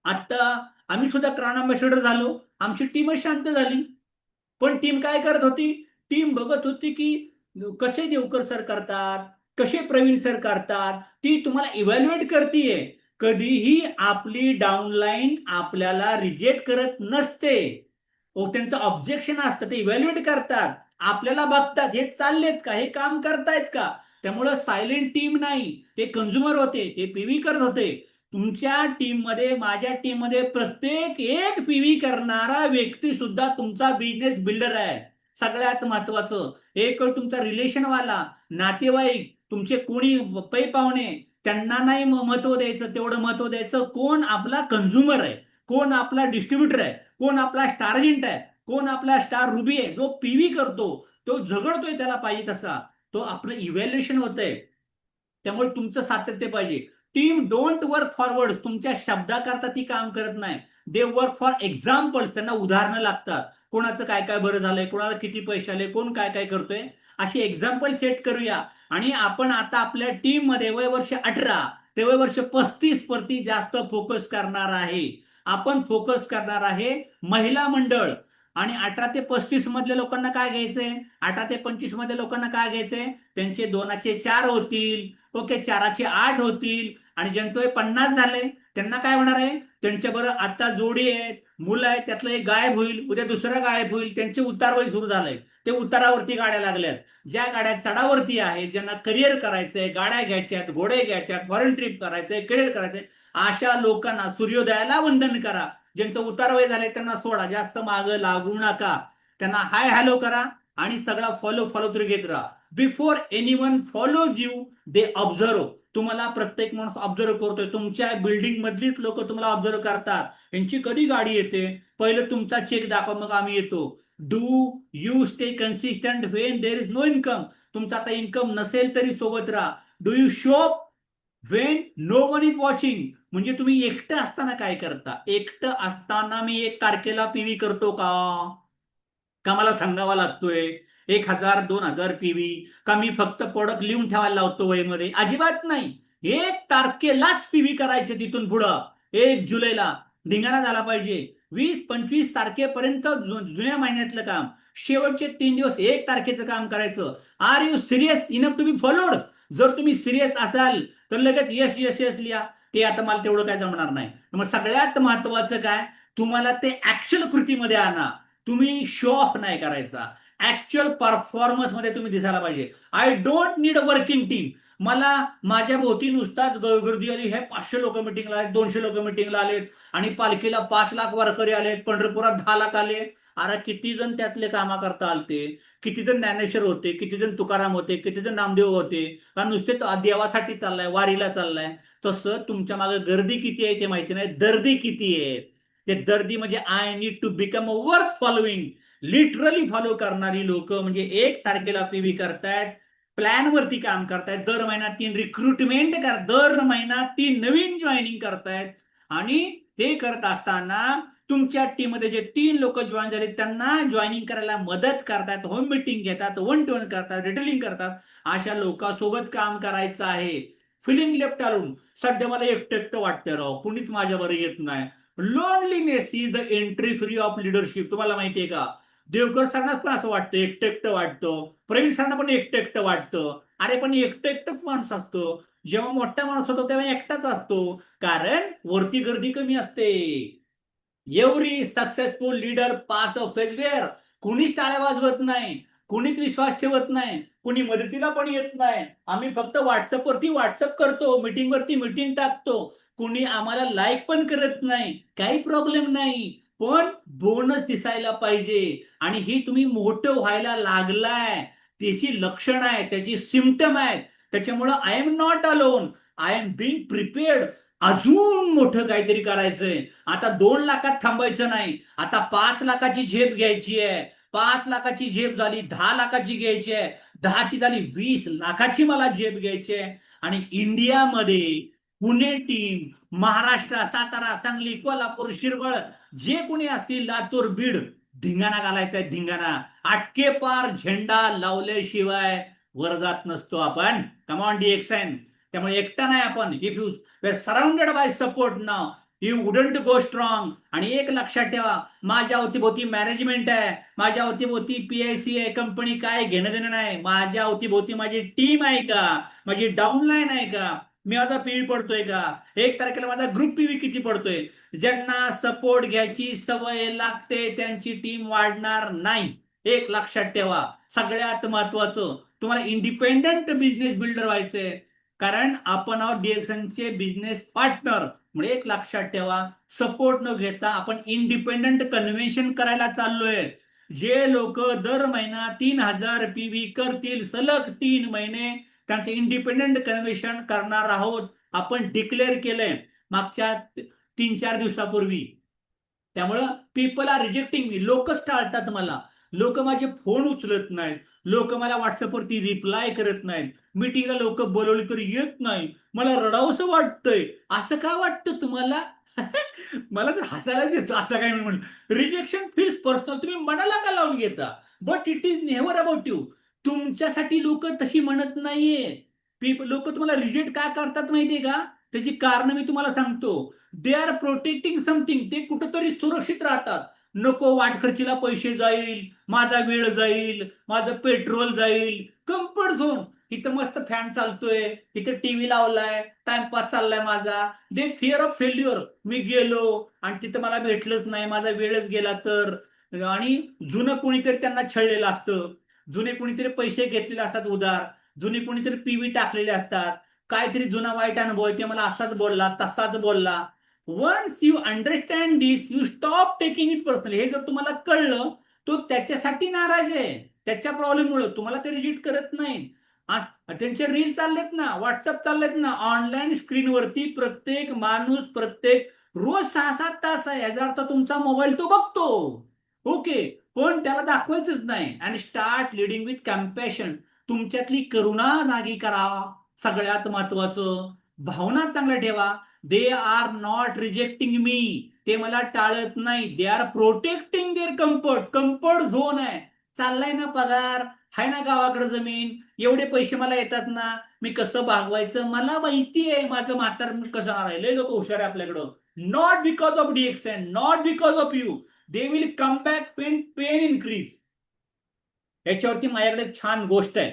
आता आम्ही सुद्धा क्राऊन अँबॅसेडर झालो, आमची टीमच शांत झाली. पण टीम काय करत होती? टीम बघत होती की कसे देवकर सर करतात, कसे प्रवीण सर करतात, ती तुम्हाला इव्हॅल्युएट करतीये. कधीही आपली डाऊनलाईन आपल्याला रिजेक्ट करत नसते. त्यांचं ऑब्जेक्शन असतं, ते इव्हॅल्युएट करतात, आपल्याला बघतात हे चाललेत का, हे काम करतायत का. त्यामुळं सायलेंट टीम नाही, ते कंझ्युमर होते, ते पीव्ही करत होते. तुमच्या टीम मध्ये, माझ्या टीम मध्ये प्रत्येक एक पीव्ही करणारा व्यक्ती सुद्धा तुमचा बिझनेस बिल्डर आहे. सगळ्यात महत्वाचं, एक तुमचा रिलेशनवाला, नातेवाईक, तुमचे कोणी पै पाहुणे, त्यांना नाही महत्व द्यायचं, तेवढं महत्व द्यायचं कोण? आपला कंझ्युमर आहे, कोण आपला डिस्ट्रीब्युटर आहे, कोण आपला स्टार एजंट आहे, कोण आपला स्टार रुबी आहे. जो पीव्ही करतो, तो झगडतोय त्याला पाहिजे तसा, तो आपलं इव्हॅल्युएशन होतंय. त्यामुळे तुमचं सातत्य पाहिजे. टीम डोंट वर्क फॉरवर्ड, तुमच्या शब्दाकरता ती काम करत नाही. दे वर्क फॉर एक्झाम्पल्स, त्यांना उदाहरणं लागतात. कोणाचं काय काय बरं झालंय, कोणाला किती पैसे आले, कोण काय काय करतोय, अशी एक्झाम्पल सेट करूया. आणि आपण आता आपल्या टीम मध्ये वय वर्ष 18 ते वय वर्ष 35 वरती जास्त फोकस करणार आहे. आपण फोकस करणार आहे महिला मंडळ. आणि 18 ते 35 मधल्या लोकांना काय घ्यायचंय? 18 ते 25 मधल्या लोकांना काय घ्यायचंय? त्यांचे 2चे 4 होतील, ओके, 4चे 8 होतील. आणि ज्यांचं वय 50 झालंय त्यांना काय होणार आहे? त्यांच्या बरोबर आता जोडी आहेत, मुलं आहेत त्यातलं एक गायब होईल, उद्या दुसरा गायब होईल, त्यांचे उतारवय सुरू झालंय, ते उतारावरती गाड्या लागल्यात. ज्या गाड्या चढावरती आहेत, ज्यांना करिअर करायचंय, गाड्या घ्यायच्यात, घोडे घ्यायच्यात, फॉरेन ट्रिप करायचंय, करिअर करायचंय, अशा लोकांना सूर्योदयाला वंदन करा. ज्यांचं उतारवय झालंय त्यांना सोडा, जास्त मागं लागू नका. त्यांना हाय हॅलो करा आणि सगळा फॉलो फॉलो थ्रू घेत राहा. Before anyone follows you they observe. तुम्हाला प्रत्येक माणूस ऑब्झर्व करतोय, तुमच्या बिल्डिंग मधलीच लोक तुम्हाला ऑब्झर्व करतात. यांची कधी गाडी येते, पहिलं तुमचा चेक दाखवा मग आम्ही येतो. Do you stay consistent when there is no income. तुमचा आता इन्कम नसेल तरी सोबत राहा. Do you show when no one is watching. म्हणजे तुम्ही एकटं असताना काय करता, एकटं असताना मी 1 तारखेला पीव्ही करतो का, का मला सांगावा लागतोय 1,000 2,000 पीव्ही, का मी फक्त प्रोडक्ट लिहून ठेवायला लावतो वहीमध्ये, अजिबात नाही. 1 तारखेलाच पीव्ही करायचे. तिथून पुढं 1 जुलैला धिंगाणा झाला पाहिजे. 20-25 तारखेपर्यंत जुन्या महिन्यातलं काम, शेवटचे 3 दिवस 1 तारखेचं काम करायचं. Are you serious enough to be followed. जर तुम्ही सिरियस असाल तर लगेच यस यस यस लिहा. ते आता मला तेवढं काय जमणार नाही. मग सगळ्यात महत्वाचं काय, तुम्हाला ते ऍक्च्युअल कृतीमध्ये आणा. तुम्ही शो ऑफ नाही करायचा, ऍक्च्युअल परफॉर्मन्स मध्ये तुम्ही दिसायला पाहिजे. I don't need a working team. मला माझ्या भोवती नुसताच गर्दी आली, हे 500 लोक मिटिंगला आले, 200 लोक मिटिंगला आलेत आणि पालखीला 5 लाख वारकरी आलेत, पंढरपुरात 10 लाख आले. अरे किती जण त्यातले कामा करता आलते, किती जण ज्ञानेश्वर होते, किती जण तुकाराम होते, किती जण नामदेव होते, का नुसतेच देवासाठी चाललाय, वारीला चाललाय. तसं तुमच्या मागे गर्दी किती आहे ते माहिती नाही, दर्दी किती आहे ते. दर्दी म्हणजे I need to become a worth following. Literally follow करणारी लोक म्हणजे 1 तारखेला पीव्ही करतायत, प्लॅन वरती काम करतायत, दर महिन्यात 3 रिक्रुटमेंट कर, दर महिन्यात 3 नवीन जॉईनिंग करतायत. आणि ते करत असताना तुमच्या टीम मध्ये जे 3 लोक जॉईन झाले त्यांना जॉईनिंग करायला मदत करतात, होम मिटिंग घेतात, 1-to-1 करतात, रिटेलिंग करतात. अशा लोकांसोबत काम करायचं आहे. फिलिंग लेफ्ट आलून, सध्या मला एकटं एकटं वाटतं राव, कुणीच माझ्यावर येत नाही. Loneliness is the entry free of leadership. तुम्हाला माहितीये का, देवकर सरांना पण असं वाटतं, एकटं एकटं वाटतं, प्रवीण सरांना पण एकटं एकटं वाटतं. अरे पण एकटं एकटंच माणूस असतो. जेव्हा मोठा माणूस होतो तेव्हा एकटाच असतो, कारण वरती गर्दी कमी असते. Every successful leader pass the phase where. कुणीच टाळ्या वाजवत नाही, कुणीच विश्वास ठेवत नाही, कुणी मदतीला पण येत नाही. आम्ही फक्त व्हॉट्सअपवरती व्हॉट्सअप करतो, मीटिंगवरती मीटिंग टाकतो, कुणी आम्हाला लाईक पण करत नाही, काही प्रॉब्लेम नाही. पण बोनस दिसायला पाहिजे. आणि ही तुम्ही मोठं व्हायला लागलाय त्याची लक्षण आहे, त्याची सिम्पटम आहेत. त्याच्यामुळं I am not alone, I am being prepared. अजून मोठं काहीतरी करायचंय. आता 2 लाखात थांबायचं नाही, आता 5 लाखाची झेप घ्यायची आहे. 5 लाखाची झेप झाली, 10 लाखाची घ्यायची आहे, 10ची झाली, 20 लाखाची मला झेप घ्यायची आहे. आणि इंडियामध्ये पुणे टीम, महाराष्ट्र, सातारा, सांगली, कोल्हापूर, शिरवळ, जे कोणी असतील, लातूर, बीड, धिंगाणा घालायचाय, धिंगाणा. आटके पार झेंडा लावल्याशिवाय वर जात नसतो आपण. Come on DXN. त्यामुळे एकटा नाही आपण. If you were surrounded by support now, you wouldn't go strong. आणि एक लक्षात ठेवा, माझ्या अवतीभोवती मॅनेजमेंट आहे, माझ्या अवतीभोवती PIC आहे, कंपनी काय घेणं देणं नाही. माझ्या अवतीभोवती माझी टीम आहे का, माझी डाऊनलाईन आहे का, मी माझा पीव्ही पडतोय का, 1 तारखेला माझा ग्रुप पीव्ही किती पडतोय. ज्यांना सपोर्ट घ्यायची सवय लागते त्यांची टीम वाढणार नाही. एक लक्षात ठेवा. सगळ्यात महत्वाचं, तुम्हाला इंडिपेंडंट बिझनेस बिल्डर व्हायचंय, कारण आपण आहोत DXNचे बिझनेस पार्टनर. म्हणजे एक लक्षात ठेवा, सपोर्ट न घेता आपण इंडिपेंडंट कन्व्हेन्शन करायला चाललोय. जे लोक दर महिना 3,000 पीव्ही करतील सलग 3 महिने, त्यांचे इंडिपेंडंट कन्व्हेन्शन करणार आहोत. आपण डिक्लेअर केलंय मागच्या 3-4 दिवसापूर्वी. त्यामुळं पीपल आर रिजेक्टिंग मी. लोकच टाळतात मला, लोक माझे फोन उचलत नाहीत, लोक मला व्हॉट्सअपवरती रिप्लाय करत नाहीत, मीटिंगला लोक बोलवली तरी येत नाही. मला रडावंसं वाटतंय. असं का वाटतं तुम्हाला? मला तर हसायलाच येतं असं काय म्हणून. रिजेक्शन फील्स पर्सनल, तुम्ही मनाला का लावून घेता, but it is never about you. तुमच्यासाठी लोक तशी म्हणत नाहीये. लोक तुम्हाला रिजेक्ट का करतात माहितीये का, त्याची कारण मी तुम्हाला सांगतो. दे आर प्रोटेक्टिंग समथिंग. ते कुठंतरी सुरक्षित राहतात. नको वाटखर्चीला पैसे जाईल, माझा वेळ जाईल, माझं पेट्रोल जाईल, कम्फर्ट झोन. तिथं मस्त फॅन चालतोय, तिथे टीव्ही लावलाय, टाइमपास चाललाय माझा. दे फिअर ऑफ फेल्युअर. मी गेलो आणि तिथं मला भेटलंच नाही, माझा वेळच गेला तर. आणि जुनं कोणीतरी त्यांना छळलेलं असतं, जुने कोणीतरी पैसे घेतलेले असतात उधार, जुने कोणीतरी पीव्ही टाकलेले असतात, काहीतरी जुना वाईट अनुभव आहे, ते मला असाच बोलला तसाच बोलला. Once you understand this you stop taking it personally. हे जर तुम्हाला कळलं, तो त्याच्यासाठी नाराज आहे, त्याच्या प्रॉब्लेममुळे तुम्हाला ते रिजेक्ट करत नाही. त्यांचे रील चाललेत ना, व्हॉट्सअप चाललेत ना, ऑनलाईन स्क्रीनवरती प्रत्येक माणूस प्रत्येक रोज 6-7 तास आहे, याचा अर्थ तुमचा मोबाईल तो बघतो. ओके, पण त्याला दाखवायचंच नाही. And start leading with compassion. तुमच्यातली करुणा जागी करा. सगळ्यात महत्वाचं, भावना चांगल्या ठेवा. They are not rejecting me. ते मला टाळत नाही, they are protecting their comfort. Comfort zone आहे. चाललाय ना पगार, हाय ना गावाकडे जमीन, एवढे पैसे मला येतात ना, मी कसं भागवायचं मला माहिती आहे. माझं म्हातार कसं राहिलंय, लोक हुशार आहे आपल्याकडं. Not because of DXN, not because of you. They will come back pain pain increase. याच्यावरती माझ्याकडे एक छान गोष्ट आहे.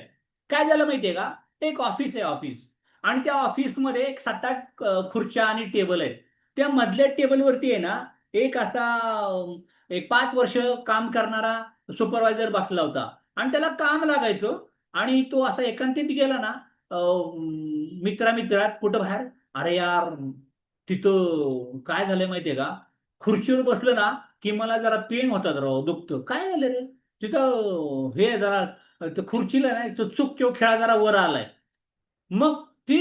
काय झालं माहितीये का, एक ऑफिस आहे, ऑफिस. आणि त्या ऑफिसमध्ये एक 7-8 खुर्च्या आणि टेबल आहेत. त्या मधल्या टेबलवरती आहे ना, एक असा एक 5 वर्ष काम करणारा सुपरवायझर बसला होता. आणि त्याला काम लागायचं. आणि तो असा एकांतित गेला ना, मित्रात कुठं बाहेर, अरे यार तिथं काय झालंय माहितीये का, खुर्चीवर बसलं ना की मला जरा पेन होतात राव, दुखतं. काय झालं रे, तिथं हे जरा खुर्चीला नाही तो चूक किंवा खेळा जरा वर आलाय. मग ती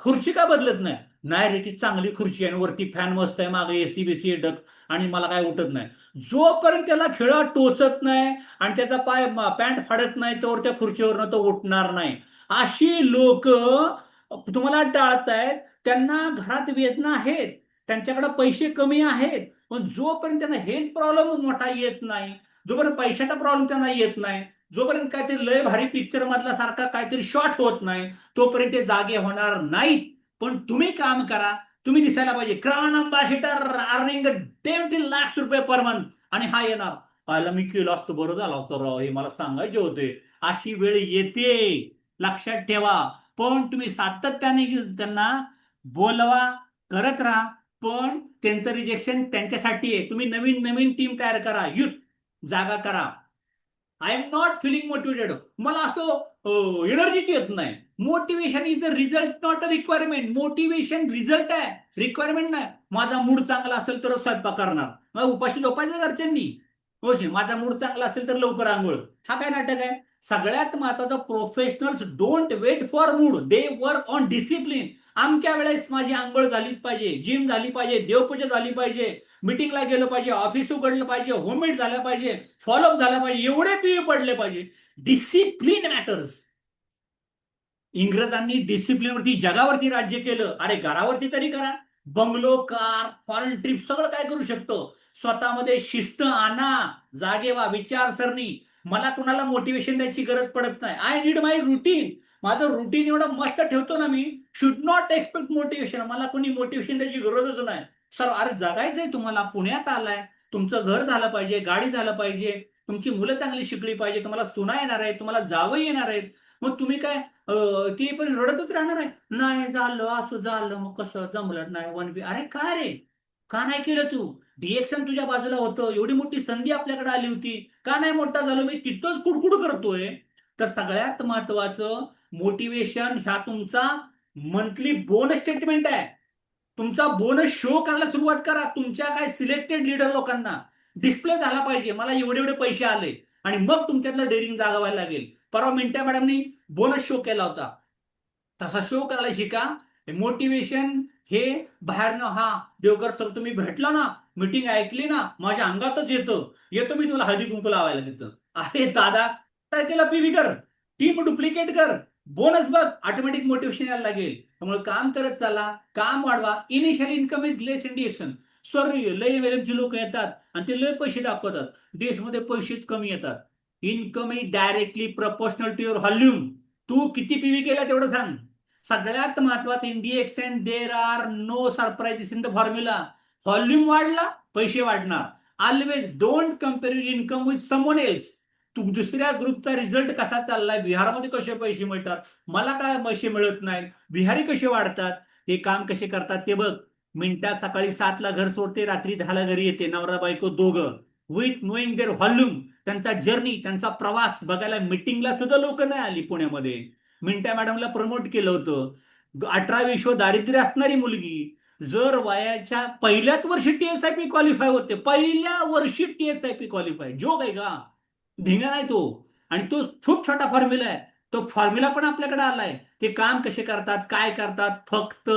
खुर्ची का बदलत नाही? नाही रे, ती चांगली खुर्ची आहे आणि वरती फॅन मस्त आहे, मागे एसी बीसी डक, आणि मला काय उठत नाही. जोपर्यंत त्याला खेळा टोचत नाही आणि त्याचा पाय पॅन्ट फाडत नाही, तोवर त्या खुर्चीवरनं तो उठणार नाही. अशी लोक तुम्हाला टाळतायत. त्यांना घरात वेदना आहेत, त्यांच्याकडे पैसे कमी आहेत, पण जोपर्यंत त्यांना हेल्थ प्रॉब्लेम मोठा येत नाही, जोपर्यंत पैशाचा प्रॉब्लेम त्यांना येत नाही, जोपर्यंत काहीतरी लय भारी पिक्चर मधला सारखा काहीतरी शॉट होत नाही, तोपर्यंत ते जागे होणार नाहीत. पण तुम्ही काम करा. तुम्ही दिसायला पाहिजे क्राउन अम्बॅसिडर अर्निंग 10 लाख रुपये पर मंथ. आणि हा येणार, आयला मी केलं असतं बरं झालं असतं राव, हे मला सांगायचे होते. अशी वेळ येते, लक्षात ठेवा. पण तुम्ही सातत्याने त्यांना बोलवा, करत राहा. पण त्यांचं रिजेक्शन त्यांच्यासाठी आहे. तुम्ही नवीन नवीन टीम तयार करा, युथ जागा करा. I am not feeling motivated, मला असं एनर्जीच येत नाही. Motivation is a result, not a requirement. Motivation result आहे, रिक्वायरमेंट नाही. माझा मूड चांगला असेल तर स्वयंपाक करणार, मग उपाशी झोपायचं घरच्यांनी. हो, माझा मूड चांगला असेल तर लवकर आंघोळ. हा काय नाटक आहे? सगळ्यात महत्वाचं, professionals don't wait for mood, they work on discipline. अमक्या वेळेस माझी आंघोळ झालीच पाहिजे, जिम झाली पाहिजे, देवपूजा झाली पाहिजे, मिटिंगला गेलं पाहिजे, ऑफिस उघडलं पाहिजे, होममेड झालं पाहिजे, फॉलोअप झाला पाहिजे, एवढे पीए पडले पाहिजे. Discipline matters. इंग्रजांनी डिसिप्लिनवरती जगावरती राज्य केलं. अरे घरावरती तरी करा. बंगलो, कार, फॉरेन ट्रिप सगळं काय करू शकतो. स्वतःमध्ये शिस्त आणा, जागे व्हा, विचारसरणी. मला कुणाला मोटिवेशन द्यायची गरज पडत नाही. I need my routine. माझं रुटीन एवढं मस्त ठेवतो ना मी, शुड नॉट एक्सपेक्ट मोटिवेशन. मला कोणी मोटिवेशन द्यायची गरजच नाही. सर अरे जगायचंय तुम्हाला, पुण्यात आलाय, तुमचं घर झालं पाहिजे, गाडी झालं पाहिजे, तुमची मुलं चांगली शिकली पाहिजे, तुम्हाला सुना येणार आहेत, तुम्हाला जावं येणार आहेत. मग तुम्ही काय ती पण रडतच राहणार आहे, नाही झालं असं झालं, मग कसं जमलं नाही 1B. अरे का रे, का नाही केलं तू? DXN तुझ्या बाजूला होतं, एवढी मोठी संधी आपल्याकडे आली होती, का नाही मोठा झालो? मी तिथंच कुडकुड करतोय. तर सगळ्यात महत्वाचं, मोटिवेशन ह्या तुमचा मंथली बोनस स्टेटमेंट आहे. तुमचा बोनस शो करायला सुरुवात करा. तुमच्या काय सिलेक्टेड लीडर लोकांना डिस्प्ले झाला पाहिजे, मला एवढे एवढे पैसे आले. आणि मग तुमच्यातलं डेअरिंग जागवायला लागेल. परवा मिंट्या मॅडमनी बोनस शो केला होता, तसा शो करायला शिका. मोटिवेशन हे बाहेरनं, हा देवकर सर तुम्ही भेटला ना, मीटिंग ऐकली ना, माझ्या अंगातच येतं, येतो मी तुला हळदी कुंकू लावायला तिथं. अरे दादा, तारखेला पीव्ही कर, टीम डुप्लिकेट कर, बोनस बघ, ऑटोमॅटिक मोटिवेशन यायला लागेल. त्यामुळे काम करत चाला, काम वाढवा. Initial income is less in DXN. Sorry, लय वेळेचे लोक येतात आणि ते लय पैसे दाखवतात, देशमध्ये पैसेच कमी येतात. Income is directly proportional to your volume. तू किती पीव्ही केला तेवढं सांग. सगळ्यात महत्वाचं, in DXN there are no surprises in the formula. Volume वाढला, पैसे वाढणार. Always don't compare your income with someone else. दुसऱ्या ग्रुपचा रिझल्ट कसा चाललाय, बिहारमध्ये कसे पैसे मिळतात, मला काय पैसे मिळत नाहीत, बिहारी कसे वाढतात, हे काम कसे करतात ते बघ. मिनिटात सकाळी 7ला घर सोडते, रात्री 10ला घरी येते, नवरा बायको दोघं, विथ नोईंग देअर व्हॉल्यूम. त्यांचा जर्नी, त्यांचा प्रवास बघायला मीटिंगला सुद्धा लोक नाही आली पुण्यामध्ये. मिंट्या मॅडमला प्रमोट केलं होतं. 18-20 दारिद्र्य असणारी मुलगी जर वयाच्या पहिल्याच वर्षी टीएसआयपी क्वालिफाय होते, पहिल्या वर्षी टीएसआयपी क्वालिफाय, जोक आहे का, धिंगा नाही तो. आणि तो खूप छोटा फॉर्म्युला आहे, तो फॉर्म्युला पण आपल्याकडे आलाय. ते काम कसे करतात, काय करतात, फक्त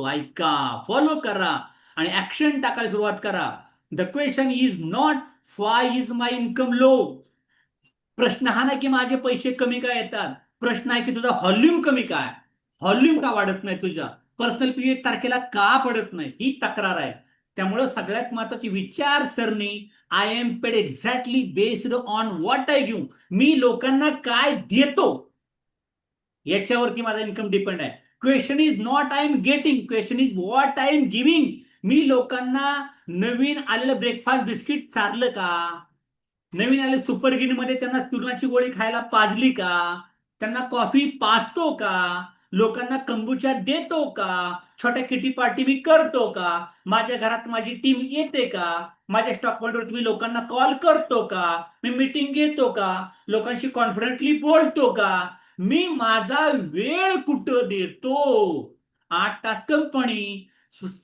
ऐका, फॉलो करा आणि ऍक्शन टाकायला सुरुवात करा. The question is not Y is my income low. प्रश्न हा नाही की माझे पैसे कमी काय येतात, प्रश्न आहे की तुझा व्हॉल्यूम कमी काय, व्हॉल्यूम का वाढत नाही, तुझ्या पर्सनल पी 1 तारखेला का पडत नाही, ही तक्रार आहे. त्यामुळे सगळ्यात महत्वाची विचारसरणी, I am paid exactly based on what I give. मी लोकांना काय देतो याच्यावरती माझा इन्कम डिपेंड आहे. Question is not I am getting, question is what I am giving. मी लोकांना नवीन आलेलं ब्रेकफास्ट बिस्किट चारलं का, नवीन आले सुपर मध्ये त्यांना स्पिरुलिनाची गोळी खायला पाजली का, त्यांना कॉफी पाजतो का, लोकांना कंबुचा देतो का, छोट्या किटी पार्टी मी करतो का, माझ्या घरात माझी टीम येते का, माझ्या स्टॉक पॉइंटवर मी लोकांना कॉल करतो का, मी मीटिंग घेतो का, लोकांशी कॉन्फिडेंटली बोलतो का, मी माझा वेळ कुठं देतो. 8 तास कंपनी,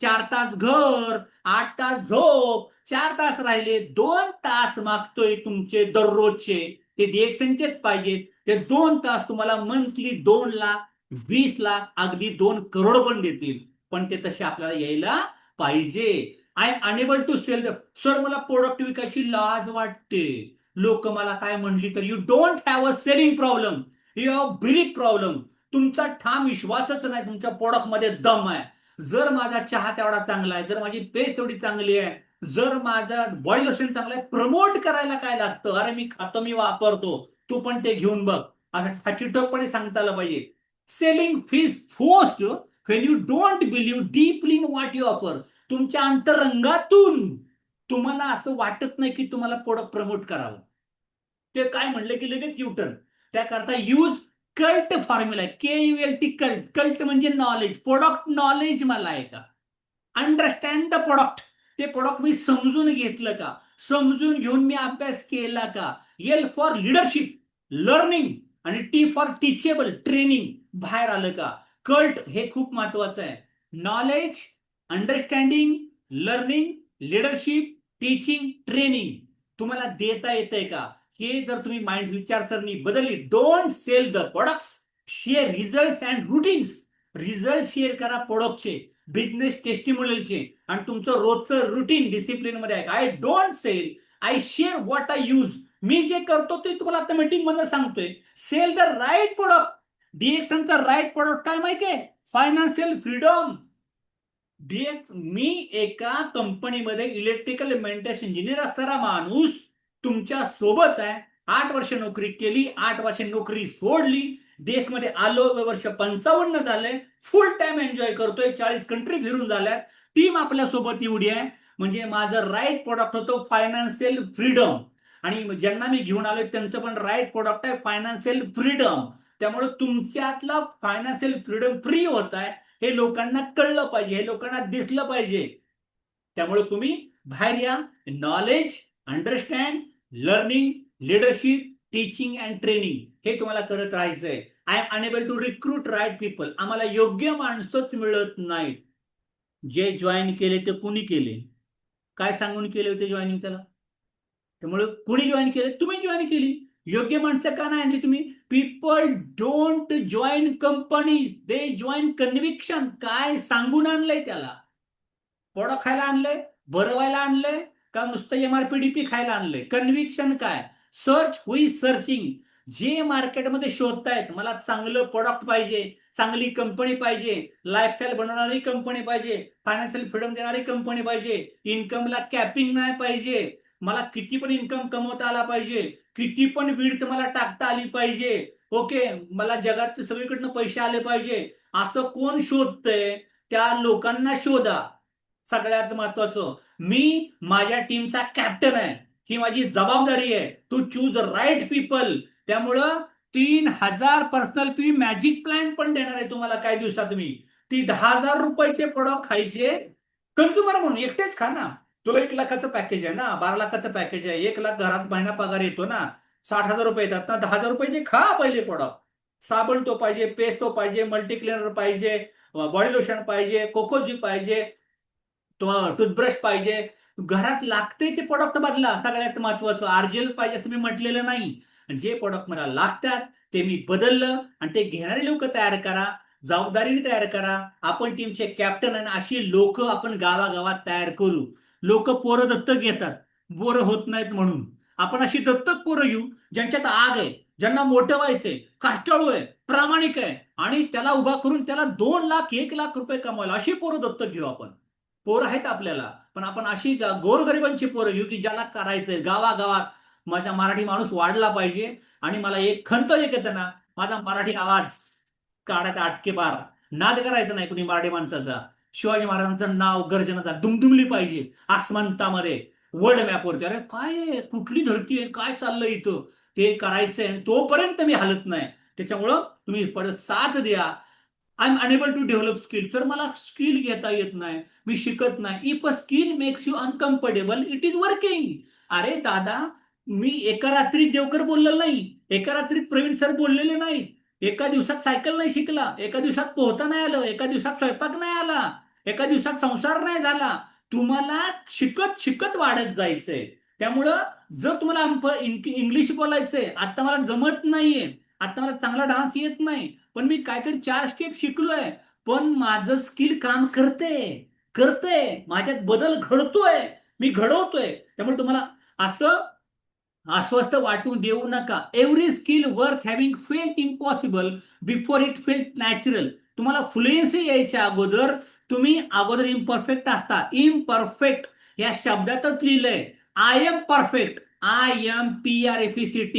4 तास घर, 8 तास झोप, 4 तास राहिले, 2 तास मागतोय तुमचे दररोजचे, ते डीएक्सएनचेच पाहिजेत. ते 2 तास तुम्हाला मंथली 2 लाख, 20 लाख, अगदी 2 करोड पण देतील. पण ते तसे आपल्याला यायला पाहिजे. I am unable to sell the. Sir मला प्रोडक्ट विकायची लाज वाटते, लोक मला काय म्हणली तर. You don't have a selling problem, you have belief problem. तुमचा ठाम विश्वासच नाही तुमच्या प्रोडक्ट मध्ये दम आहे. जर माझा चहा तेवढा चांगला आहे, जर माझी पेस्ट तेवढी चांगली आहे, जर माझा बॉडी लोशन चांगलं आहे, प्रमोट करायला काय लागतं, अरे मी खातो, मी वापरतो, तू पण ते घेऊन बघ, असं ठाकीठोकपणे सांगता आलं पाहिजे. Selling fees forced when you don't believe deeply in what you offer. तुमच्या अंतरंगातून तुम्हाला असं वाटत नाही की तुम्हाला प्रोडक्ट प्रमोट करावं. ते काय म्हणलं की लगेच युटर्न. त्याकरता use cult formula, KULT, cult. Cult म्हणजे नॉलेज, प्रोडक्ट नॉलेज मला आहे का, अंडरस्टँड द प्रोडक्ट. ते प्रोडक्ट मी समजून घेतलं का, समजून घेऊन मी अभ्यास केला का. L फॉर लिडरशिप, लर्निंग, आणि T फॉर टीचेबल, ट्रेनिंग, बाहेर आलं का. कल्ट हे खूप महत्वाचं आहे. Knowledge, understanding, learning, leadership, teaching, training तुम्हाला देता येतंय का, हे जर तुम्ही माइंड विचारसरणी बदलली. Don't sell the products, share result and routines. Result share करा प्रोडक्टचे, बिझनेस टेस्टिमोनियलचे, आणि तुमचं रोजचं रुटीन डिसिप्लिन मध्ये आहे. I don't sell, I share what I use. मी जे करतो ते तुम्हाला आता मीटिंग मध्ये सांगतोय. Sell the right product. डीएक्सनचा राईट प्रोडक्ट काय माहितीये, फायनान्शियल फ्रीडम. मी एका कंपनीमध्ये इलेक्ट्रिकल मेंटेनन्स इंजिनियर असणारा माणूस तुमच्या सोबत आहे. 8 वर्ष नोकरी केली, 8 वर्ष नोकरी सोडली, देशमध्ये आलो, वर्ष 55 झालंय, फुल टाइम एन्जॉय करतोय, 40 कंट्री फिरून झाल्यात, टीम आपल्या सोबत एवढी आहे. म्हणजे माझं राईट प्रोडक्ट होतो फायनान्शियल फ्रीडम. आणि ज्यांना मी घेऊन आलोय त्यांचं पण राईट प्रोडक्ट आहे फायनान्शियल फ्रीडम. त्यामुळे तुमच्यातला फायनान्शियल फ्रीडम फ्री होत आहे, हे लोकांना कळलं पाहिजे, हे लोकांना दिसलं पाहिजे. त्यामुळे तुम्ही बाहेर या. Knowledge, understand, learning, leadership, teaching and training हे तुम्हाला करत राहायचंय. I am unable to recruit right people. आम्हाला योग्य माणसंच मिळत नाहीत. जे जॉईन केले ते कुणी केले, काय सांगून केले होते जॉईनिंग त्याला. त्यामुळे कुणी जॉईन केले, तुम्ही जॉईन केली. योग्य माणसं का नाही आणली तुम्ही. People don't join companies, they join conviction. काय सांगून आणलंय त्याला, पोडं खायला आणलंय, बरं व्हायला आणलंय, का नुसतं MRPDP खायला आणलंय. कन्व्हिक्शन काय, सर्च, हु इज सर्चिंग. जे मार्केटमध्ये शोधतायत, मला चांगलं प्रोडक्ट पाहिजे, चांगली कंपनी पाहिजे, लाईफस्टाईल बनवणारी कंपनी पाहिजे, फायनान्शियल फ्रीडम देणारी कंपनी पाहिजे, इन्कमला कॅपिंग नाही पाहिजे, मला किती पण इन्कम कमवता आला पाहिजे, किती पण विड्थ मला टाकता आली पाहिजे, ओके, मला जगात सगळीकडनं पैसे आले पाहिजे, असं कोण शोधतंय, त्या लोकांना शोधा. सगळ्यात महत्वाचं, मी माझ्या टीमचा कॅप्टन आहे, ही माझी जबाबदारी आहे टू चूज राईट पीपल. त्यामुळं 3,000 पर्सनल पी मॅजिक प्लॅन पण देणार आहे तुम्हाला काही दिवसात मी. ती 10,000 रुपयाचे प्रोडक्ट खायचे कन्झ्युमर म्हणून एकटेच खा ना. तुला 1 लाखाचं पॅकेज आहे ना, 12 लाखाचं पॅकेज आहे, 1 लाख घरात महिना पगार येतो ना, 60,000 रुपये येतात ना, 10,000 रुपयाचे खा पहिले प्रोडक्ट. साबण तो पाहिजे, पेस्ट तो पाहिजे, मल्टी क्लिनर पाहिजे, बॉडी लोशन पाहिजे, कोकोजी पाहिजे, टूथब्रश पाहिजे. घरात लागते ते प्रोडक्ट बदला. सगळ्यात महत्वाचं आरजेल पाहिजे असं मी म्हटलेलं नाही. जे प्रोडक्ट मला लागतात ते मी बदललं आणि ते घेणारे लोक तयार करा, जबाबदारीने तयार करा. आपण टीमचे कॅप्टन आणि अशी लोक आपण गावागावात तयार करू. लोक पोरं दत्तक घेतात बोरं होत नाहीत म्हणून. आपण अशी दत्तक पोरं घेऊ ज्यांच्यात आग आहे, ज्यांना मोठं व्हायचंय, काष्टाळू आहे, प्रामाणिक आहे आणि त्याला उभा करून त्याला 2 लाख 1 लाख रुपये कमवायला अशी पोरं दत्तक घेऊ आपण. पोरं आहेत आपल्याला, पण आपण अशी गोरगरिबांची पोरं घेऊ की ज्याला करायचंय. गावागावात माझा मराठी माणूस वाढला पाहिजे. आणि मला एक खंत एक येतं ना, माझा मराठी आवाज काढायचा अटकेबार. नाद करायचा नाही कुणी मराठी माणसाचा. शिवाजी महाराजांचं नाव गर्जनाचा दुमदुमली पाहिजे आसमंतामध्ये, वर्ल्ड मॅपवरती. अरे काय कुठली धरती आहे, काय चाललंय इथं, ते करायचंय आणि तोपर्यंत मी हलत नाही. त्याच्यामुळं तुम्ही परत साथ द्या. I am unable to develop skill. जर मला स्किल घेता येत नाही, मी शिकत नाही. If a skill makes you uncomfortable it is working. अरे दादा, मी एका रात्रीत देवकर बोललेलं नाही, एका रात्रीत प्रवीण सर बोललेले नाहीत, एका दिवसात सायकल नाही शिकला, एका दिवसात पोहता नाही आलं, एका दिवसात स्वयंपाक नाही आला, एका दिवसात संसार नाही झाला. तुम्हाला शिकत शिकत वाढत जायचंय. त्यामुळं जर तुम्हाला इंग्लिश बोलायचंय, आता मला जमत नाहीये, आता मला चांगला डान्स येत नाही, पण मी काहीतरी 4 स्टेप शिकलोय, पण माझं स्किल काम करते माझ्यात बदल घडतोय, मी घडवतोय. त्यामुळे तुम्हाला असं अस्वस्थ वाटून देऊ नका. Every skill worth having felt impossible before it felt natural. तुम्हाला फ्लुएन्सी यायच्या अगोदर तुम्ही अगोदर इम्परफेक्ट असता. इम्परफेक्ट या शब्दातच लिहिलंय I am perfect. IMPRFECT.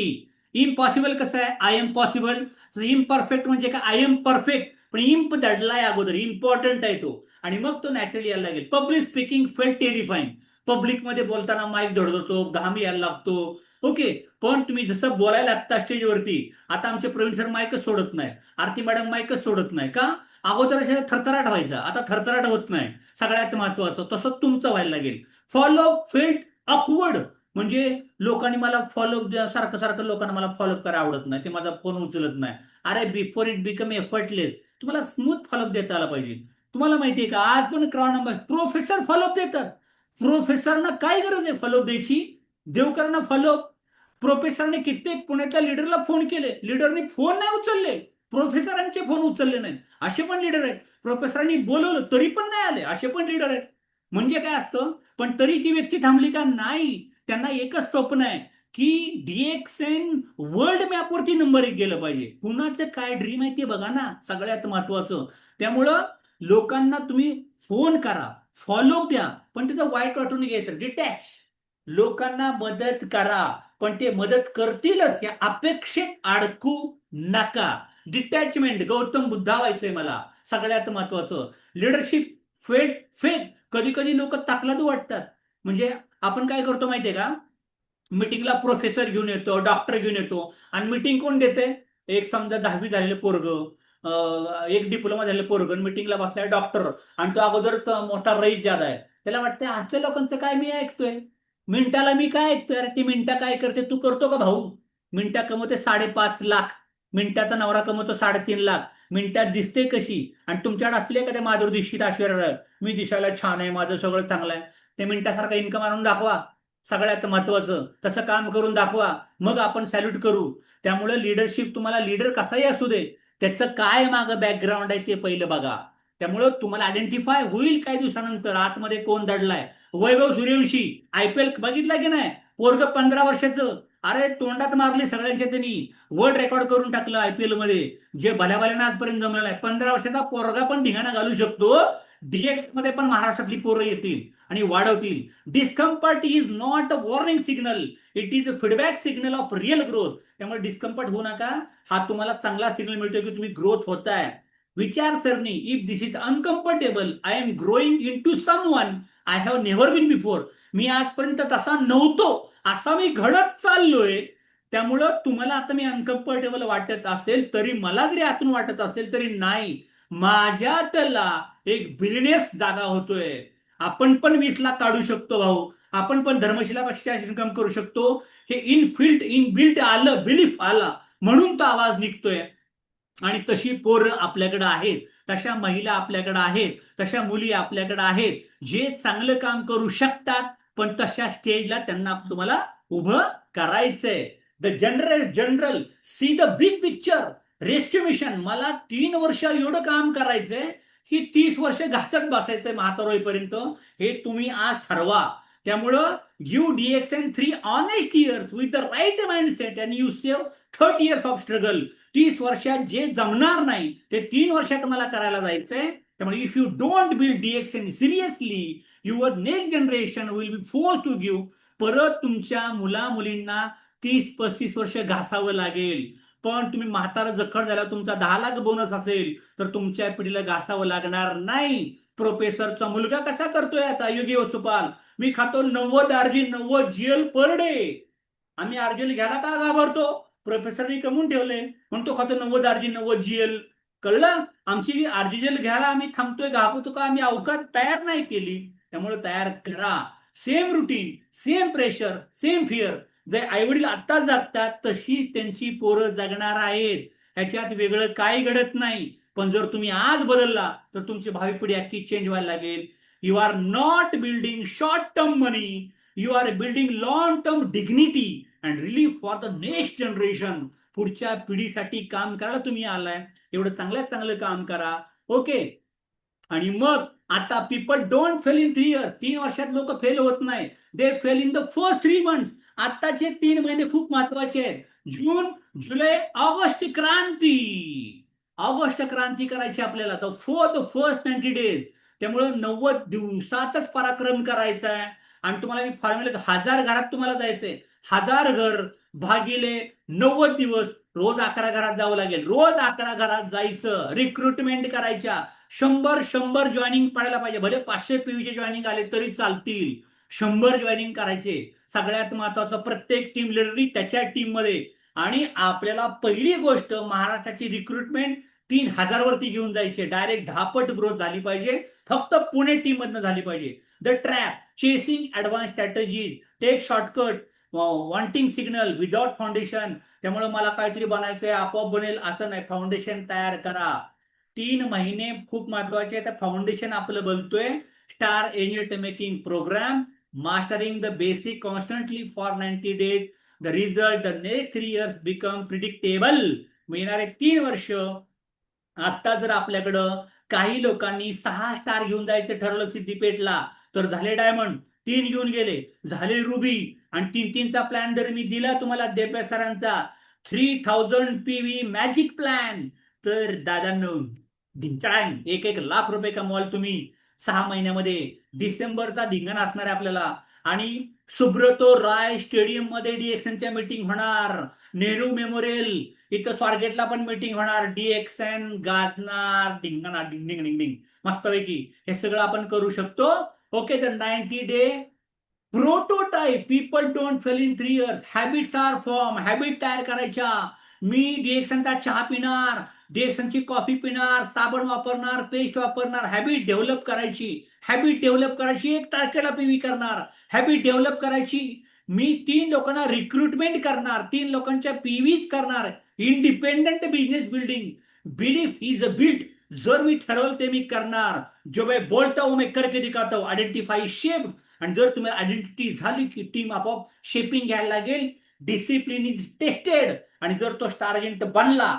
Impossible कसं आहे, आय एम पॉसिबल. इम्परफेक्ट म्हणजे काय, आय एम परफेक्ट, पण इम्प दडलाय अगोदर, इम्पॉर्टंट आहे तो, आणि मग तो नॅचरली यायला लागेल. Public speaking felt terrifying. पब्लिकमध्ये बोलताना माईक धडधडतो, घाम यायला लागतो. ओके, पण तुम्ही जसं बोलायला लागता स्टेजवरती, आता आमचे प्रवीण सर माईकच सोडत नाही, आरती मॅडम माईकच सोडत नाही का, अगोदर अशा थरथराट व्हायचा, आता थरथराट होत नाही. सगळ्यात महत्वाचं तसं तुमचं व्हायला लागेल. Follow felt awkward. म्हणजे लोकांनी मला फॉलो, सारखं सारखं लोकांना मला फॉलो करायला आवडत नाही, ते माझा फोन उचलत नाही. अरे बिफोर इट बिकम एफर्टलेस, तुम्हाला स्मूथ फॉलोअप देता आला पाहिजे. तुम्हाला माहितीये का, आज पण क्राउड नंबर प्रोफेसर फॉलोअप देतात. प्रोफेसरना काय गरज आहे फॉलोअप द्यायची, देवकरांना फॉलोअप. प्रोफेसरने कित्येक पुण्याच्या लीडरला फोन केले, लीडरने फोन नाही उचलले, प्रोफेसरांचे फोन उचलले नाहीत, असे पण लीडर आहेत. प्रोफेसरांनी बोलवलं तरी पण नाही आले, असे पण लीडर आहेत. म्हणजे काय असतं, पण तरी ती व्यक्ती थांबली का नाही. त्यांना एकच स्वप्न आहे की DXN वर्ल्ड मॅपवरती नंबर 1 गेलं पाहिजे. कुणाचं काय ड्रीम आहे ते बघा ना, सगळ्यात महत्वाचं. त्यामुळं लोकांना तुम्ही फोन करा, फॉलोअप द्या, पण त्याचं वाईट वाटून घ्यायचं, डिटॅच. लोकांना मदत करा, पण ते मदत करतीलच या अपेक्षेत अडकू नका. डिटॅचमेंट, गौतम बुद्धा व्हायचंय मला, सगळ्यात महत्वाचं. Leadership felt fake. कधी कधी लोक ताकलादू वाटतात. म्हणजे आपण काय करतो माहितीये का, मिटिंगला प्रोफेसर घेऊन येतो, डॉक्टर घेऊन येतो, आणि मिटिंग कोण देते, एक समजा 10वी झालेलं पोरग, एक डिप्लोमा झालेलं पोरग मिटिंगला बसलाय डॉक्टर, आणि तो अगोदरच मोठा रईस जादा आहे. त्याला वाटतं असल्या लोकांचं काय मी ऐकतोय, मिनिटाला मी काय ऐकतोय, अरे ती मिनिटा काय करते, तू करतो का भाऊ. मिनिटा कमवते 5.5 लाख, मिनिटाचा नवरा कमवतो 3.5 लाख. मिनिटात दिसते कशी, आणि तुमच्याकडे असले का ते माधुरी दीक्षित, ऐश्वर्या, मी दिसायला छान आहे, माझं सगळं चांगलं आहे, ते मिनिटासारखं इन्कम आणून दाखवा. सगळ्यात महत्वाचं तसं काम करून दाखवा, मग आपण सॅल्यूट करू. त्यामुळे लिडरशिप, तुम्हाला लीडर कसाही असू दे, त्याचं काय मागं बॅकग्राऊंड आहे ते पहिलं बघा. त्यामुळं तुम्हाला आयडेंटिफाय होईल काही दिवसानंतर आतमध्ये कोण दडलाय. वैभव सूर्यवंशी IPL बघितला की नाही, पोरग 15 वर्षाचं, अरे तोंडात मारली सगळ्यांच्या, त्यांनी वर्ल्ड रेकॉर्ड करून टाकलं IPL मध्ये, जे भल्या भल्यानं आजपर्यंत जमलेलं आहे. 15 वर्षाचा पोरगा पण धिंगाणा घालू शकतो. DX मध्ये पण महाराष्ट्रातली पोरं येतील आणि वाढवतील. Discomfort is not a warning signal, it is a feedback signal of real growth. त्यामुळे डिस्कम्फर्ट होऊ नका, हा तुम्हाला चांगला सिग्नल मिळतोय की तुम्ही ग्रोथ होताय. विचारसरणी, if this is uncomfortable, I am growing into someone I have never been before. मी आजपर्यंत तसा नव्हतो, असा मी घडत चाललोय. त्यामुळं तुम्हाला आता मी अनकम्फर्टेबल वाटत असेल तरी, मला जरी आतून वाटत असेल तरी, नाही, माझ्यातला एक बिलियनियर्स जागा होतोय. आपण पण 20 लाख काढू शकतो भाऊ. आपण पण धर्मशिलापेक्षा इन्कम करू शकतो. हे इन बिल्ट आलं, बिलीफ आला म्हणून तो आवाज निघतोय. आणि तशी पोरं आपल्याकडे आहेत, तशा महिला आपल्याकडे आहेत, तशा मुली आपल्याकडे आहेत, जे चांगलं काम करू शकतात. पण तशा स्टेजला त्यांना तुम्हाला उभं करायचंय. General see the big picture. Rescue mission, मला 3 वर्ष एवढं काम करायचंय की 30 वर्ष घासत बसायचंय म्हातार होईपर्यंत, हे तुम्ही आज ठरवा. त्यामुळं give DXN 3 honest years with the right mindset and you save 30 years of struggle. 30 वर्षात जे जमणार नाही ते 3 वर्षात मला करायला जायचंय. त्यामुळे if you don't build DXN seriously, your next generation will be force to give. परत तुमच्या मुला मुलींना 30-35 वर्ष घासावं लागेल. पण तुम्ही म्हातारा जखड झाल्यावर तुमचा 10 लाख बोनस असेल तर तुमच्या पिढीला घासावं लागणार नाही. प्रोफेसरचा मुलगा कसा करतोय आता, योगी वसुपाल, मी खातो 90 RG 90 GL पर डे. आम्ही RGL घ्यायला का घाबरतो? प्रोफेसरनी कमवून ठेवले म्हणून तो खातो 90 RG 90 GL. कळलं? आमची RGL घ्यायला आम्ही थांबतोय, घाबरतो का? आम्ही अवकाश तयार नाही केली. त्यामुळे तयार करा. Same routine, same pressure, same fear. जे आईवडील आता जगतात तशी त्यांची पोरं जगणार आहेत. ह्याच्यात वेगळं काही घडत नाही. पण जर तुम्ही आज बदलला तर तुमची भावी पिढी अख्खी चेंज व्हायला लागेल. You are not building short term money, you are building long term dignity and relief for the next generation. पुढच्या पिढीसाठी काम करायला तुम्ही आलाय. एवढं चांगलं काम करा. ओके. आणि मग आता people don't fail in 3 years. 3 वर्षात लोक फेल होत नाही, they fail in the first 3 months. आताचे 3 महिने खूप महत्वाचे आहेत. जून, जुलै, ऑगस्ट क्रांती. ऑगस्ट क्रांती करायची आपल्याला, तर द फर्स्ट 90 days. त्यामुळे 90 दिवसातच पराक्रम करायचा आहे. आणि तुम्हाला मी फॉर्म्युला, 1000 घरात तुम्हाला जायचंय. 1000 घर भागिले 90 दिवस, रोज 11 घरात जावं लागेल. रोज 11 घरात जायचं, रिक्रुटमेंट करायच्या. 100 जॉईनिंग पडायला पाहिजे. भले 500 PVचे जॉईनिंग आले तरी चालतील. 100 जॉईनिंग करायचे. सगळ्यात महत्वाचं, प्रत्येक टीम लिडरनी त्याच्या टीम मध्ये. आणि आपल्याला पहिली गोष्ट, महाराष्ट्राची रिक्रुटमेंट 3000 वरती घेऊन जायचे. डायरेक्ट 10 पट ग्रोथ झाली पाहिजे. फक्त पुणे टीम मधनं झाली पाहिजे. The trap, chasing advance strategies, take shortcut, wanting signal without foundation. त्यामुळे मला काहीतरी बनायचंय, आपोआप बनेल असं नाही. फाउंडेशन तयार करा. 3 महिने खूप महत्वाचे. त्या फाउंडेशन आपलं बनतोय. Star angel making program, mastering the basic constantly for 90 days. The result, the next 3 years become predictable. येणारे 3 वर्ष. आता जर आपल्याकडं काही लोकांनी 6 स्टार घेऊन जायचं ठरवलं सिद्धिपेठला, तर झाले डायमंड. 3 घेऊन गेले, झाले रुबी. आणि 3-3चा प्लॅन जर मी दिला तुम्हाला देवप्या सरांचा, 3000 PV मॅजिक प्लॅन, तर दादांनो, ढिंचाळांग 1-1 लाख रुपये कमवाल तुम्ही 6 महिन्यामध्ये. डिसेंबरचा धिंगाणा असणार आहे आपल्याला. आणि सुब्रतो राय स्टेडियम मध्ये DXNच्या मीटिंग होणार. नेहरू मेमोरियल इथं स्वारगेटला पण मीटिंग होणार. DXN गाजणार, धिंगाणा, डिंग डिंग डिंग डिंग, मस्तपैकी. हे सगळं आपण करू शकतो. ओके. तर 90 day prototype. People don't fail in 3 years. Habits are form. Habit तयार करायच्या. मी DXNचा चहा पिणार, DXNची कॉफी पिणार, साबण वापरणार, पेस्ट वापरणार. हॅबिट डेव्हलप करायची. हॅबिट डेव्हलप करायची. 1 तारखेला PV करणार. हॅबिट डेव्हलप करायची. मी 3 लोकांना रिक्रुटमेंट करणार, 3 लोकांच्या PVच करणार. Independent business building. Belief is a built. जर मी ठरवलं ते मी करणार. जो मैं बोलता हूं मैं करके दिखाता हूं. Identify, shape. आणि जर तुम्ही आयडेंटिटी झाली की टीम आपोआप शेपिंग घ्यायला लागेल. Discipline is tested. आणि जर तो स्टार एजंट बनला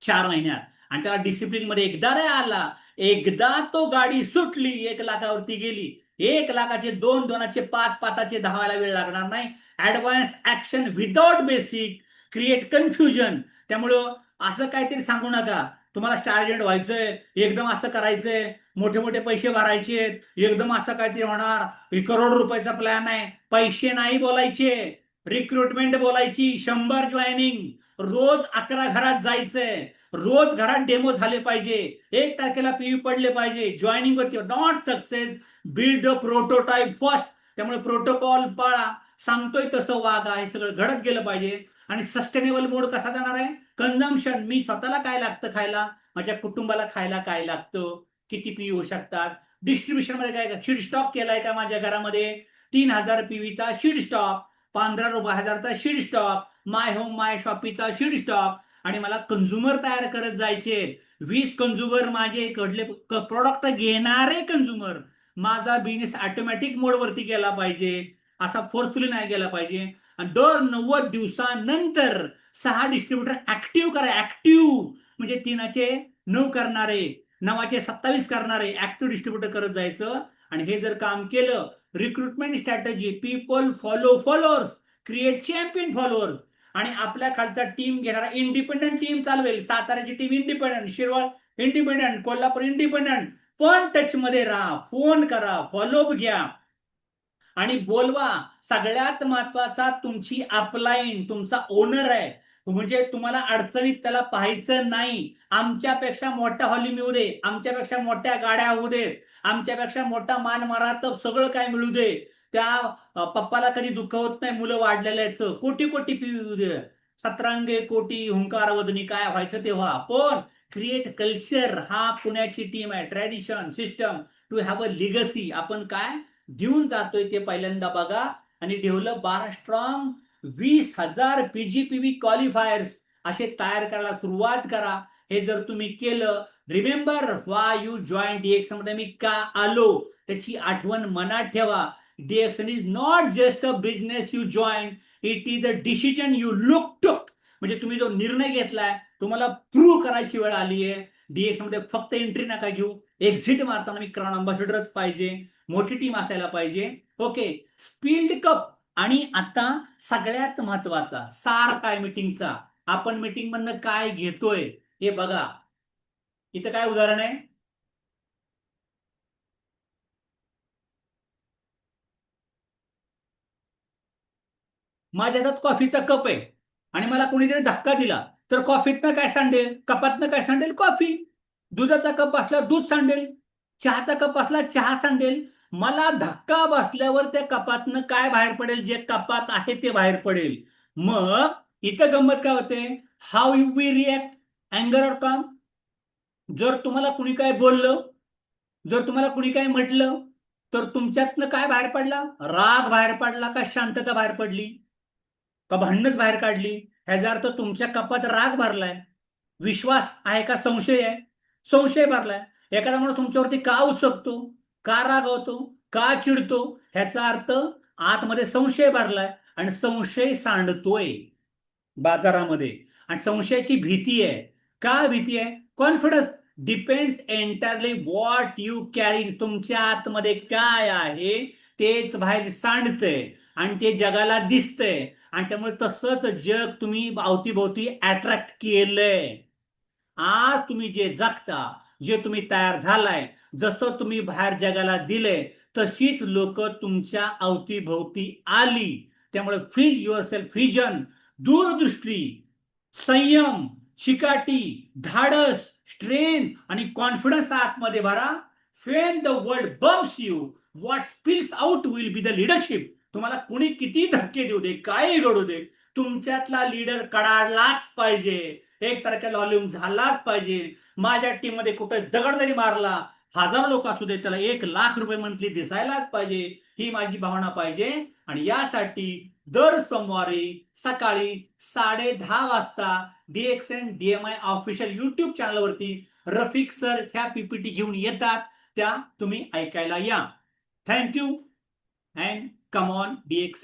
4 महिन्यात आणि त्याला डिसिप्लिन मध्ये एकदा रे आला, एकदा तो गाडी सुटली, 1 लाखावरती गेली. 1 लाखाचे 2, 2चे 5, 5चे 10 व्हायला वेळ लागणार नाही. Advance action without basic create confusion. त्यामुळं असं काहीतरी सांगू नका. तुम्हाला स्टार एजंट व्हायचंय, एकदम असं करायचंय, मोठे मोठे पैसे भरायचे, एकदम असं काहीतरी होणार, करोड रुपयाचा प्लॅन आहे, पैसे नाही बोलायचे. रिक्रुटमेंट बोलायची, 100 जॉईनिंग, रोज 11 घरात जायचंय, रोज घरात डेमो झाले पाहिजे, 1 तारखेला पीव्ही पडले पाहिजे, जॉईनिंग वरती not success, build the prototype first. त्यामुळे प्रोटोकॉल पाळा, सांगतोय तसं वागा, हे सगळं घडत गेलं पाहिजे. आणि सस्टेनेबल मोड कसा जाणार आहे? कंझम्पशन, मी स्वतःला काय लागतं खायला, माझ्या कुटुंबाला खायला काय लागतं, किती पीव्ही होऊ शकतात. डिस्ट्रीब्युशन मध्ये काय शीड स्टॉक केलाय का माझ्या घरामध्ये? 3,000 पीव्हीचा शीड स्टॉक, 15,000चा शीड स्टॉक, माय होम माय शॉपीचा शीड स्टॉक. आणि मला कंझ्युमर तयार करत जायचे, 20 कंझ्युमर माझे कडले प्रोडक्ट घेणारे कंझ्युमर. माझा बिझनेस ऑटोमॅटिक मोड वरती गेला पाहिजे, असा फोर्सफुली नाही गेला पाहिजे. आणि दर 90 दिवसानंतर 6 डिस्ट्रीब्युटर ऍक्टिव्ह करा. ऍक्टिव्ह म्हणजे 3चे 9 करणारे, 9चे 27 करणारे ऍक्टिव्ह डिस्ट्रीब्युटर करत जायचं. आणि हे जर काम केलं, recruitment strategy, people follow followers, create champion followers. आणि आपल्या खालचा टीम घेणारा इंडिपेंडंट टीम चालवेल. साताऱ्याची team independent, Shirwal independent, Kolhapur independent. पण टच मध्ये राहा, फोन करा, फॉलोअप घ्या आणि बोलवा. सगळ्यात महत्वाचा, तुमची अपलाईन, तुमचा ओनर आहे, म्हणजे तुम्हाला अडचणीत त्याला पाहायचं नाही. आमच्यापेक्षा मोठा हॉली मिळू दे, आमच्यापेक्षा मोठ्या गाड्या होऊ देत, आमच्यापेक्षा मोठा मान मारात सगळं काय मिळू दे, त्या पप्पाला कधी दुःख होत नाही मुलं वाढलेल्याचं. कोटी कोटी पिऊ दे, 17 कोटी हुंकार वदनी, काय व्हायचं तेव्हा. पण क्रिएट कल्चर, हा पुण्याची टीम आहे. Tradition, system, to have a legacy, आपण काय देऊन जातोय ते पहिल्यांदा बघा. आणि डेव्हलप 12 स्ट्रॉंग, 20,000 पीजीपीव्ही क्वालिफायर्स असे तयार करायला सुरुवात करा. हे जर तुम्ही केलं, remember why you join DXN मध्ये मी का आलो, त्याची आठवण मनात ठेवा. DXN is not just a business you join, it is a decision you look took. म्हणजे तुम्ही जो निर्णय घेतलाय, तुम्हाला प्रूव्ह करायची वेळ आली आहे. डीएक्सन मध्ये फक्त एंट्री नका घेऊ, एक्झिट मारताना मी क्राऊन अँबॅसेडरच पाहिजे, मोठी टीम असायला पाहिजे. Okay, spilled cup. आणि आता सगळ्यात महत्वाचा सार काय मीटिंगचा, आपण मीटिंग मधनं काय घेतोय हे बघा. इथं काय उदाहरण आहे? माझ्या हातात कॉफीचा कप आहे आणि मला कोणीतरी धक्का दिला, तर कॉफीतनं काय सांडेल, कपातनं काय सांडेल? कॉफी. दुधाचा कप असला दूध सांडेल, चहाचा कप असला चहा सांडेल. मला धक्का बसल्यावर त्या कपातनं काय बाहेर पडेल? जे कपात आहे ते बाहेर पडेल. मग इथं गंमत काय होते? हाऊ यू वी रिॲक्ट, अँगर और काम. जर तुम्हाला कुणी काय बोललं, जर तुम्हाला कुणी काय म्हटलं, तर तुमच्यातनं काय बाहेर पडला? राग बाहेर पडला का शांतता बाहेर पडली? का भांडणच बाहेर काढली? ह्याचा अर्थ तुमच्या कपात राग भरलाय. विश्वास आहे का संशय आहे? संशय भरलाय. एखादा माणूस तुमच्यावरती का उचकतो, का रागवतो, का चिडतो, ह्याचा अर्थ आतमध्ये संशय भरलाय. आणि संशय सांडतोय बाजारामध्ये. आणि संशयाची भीती आहे. का भीती आहे? Confidence depends entirely what you carry. तुमच्या आतमध्ये काय आहे तेच बाहेर सांडतंय आणि ते जगाला दिसतंय. आणि त्यामुळे तसंच जग तुम्ही अवतीभोवती अट्रॅक्ट केलंय. आज तुम्ही जे जगता, जे तुम्ही तयार झालाय, जसं तुम्ही बाहेर जगाला दिलंय, तशीच लोक तुमच्या अवतीभोवती आली. त्यामुळे फील युअर सेल्फ व्हिजन, दूरदृष्टी, संयम, चिकाटी, धाडस, स्ट्रेंथ आणि कॉन्फिडन्स आतमध्ये भरा. Wien the world bumps you, what spills out will be the leadership. तुम्हाला कुणी किती धक्के देऊ दे, काय घडू दे, तुमच्यातला लीडर कडाडलाच पाहिजे. 1 तारखेला व्हॉल्यूम झालाच पाहिजे. माझ्या टीम मध्ये कुठे दगड जरी मारला, 1000 लोक असू दे, त्याला 1,00,000 रुपये मंथली दिसायलाच पाहिजे. ही माझी भावना पाहिजे. आणि यासाठी दर सोमवारी सकाळी 10:30 वाजता डीएक्सएन डीएमआय ऑफिशियल युट्यूब चॅनलवरती रफिक सर ह्या पीपीटी घेऊन येतात, त्या तुम्ही ऐकायला या. Thank you and come on DXN.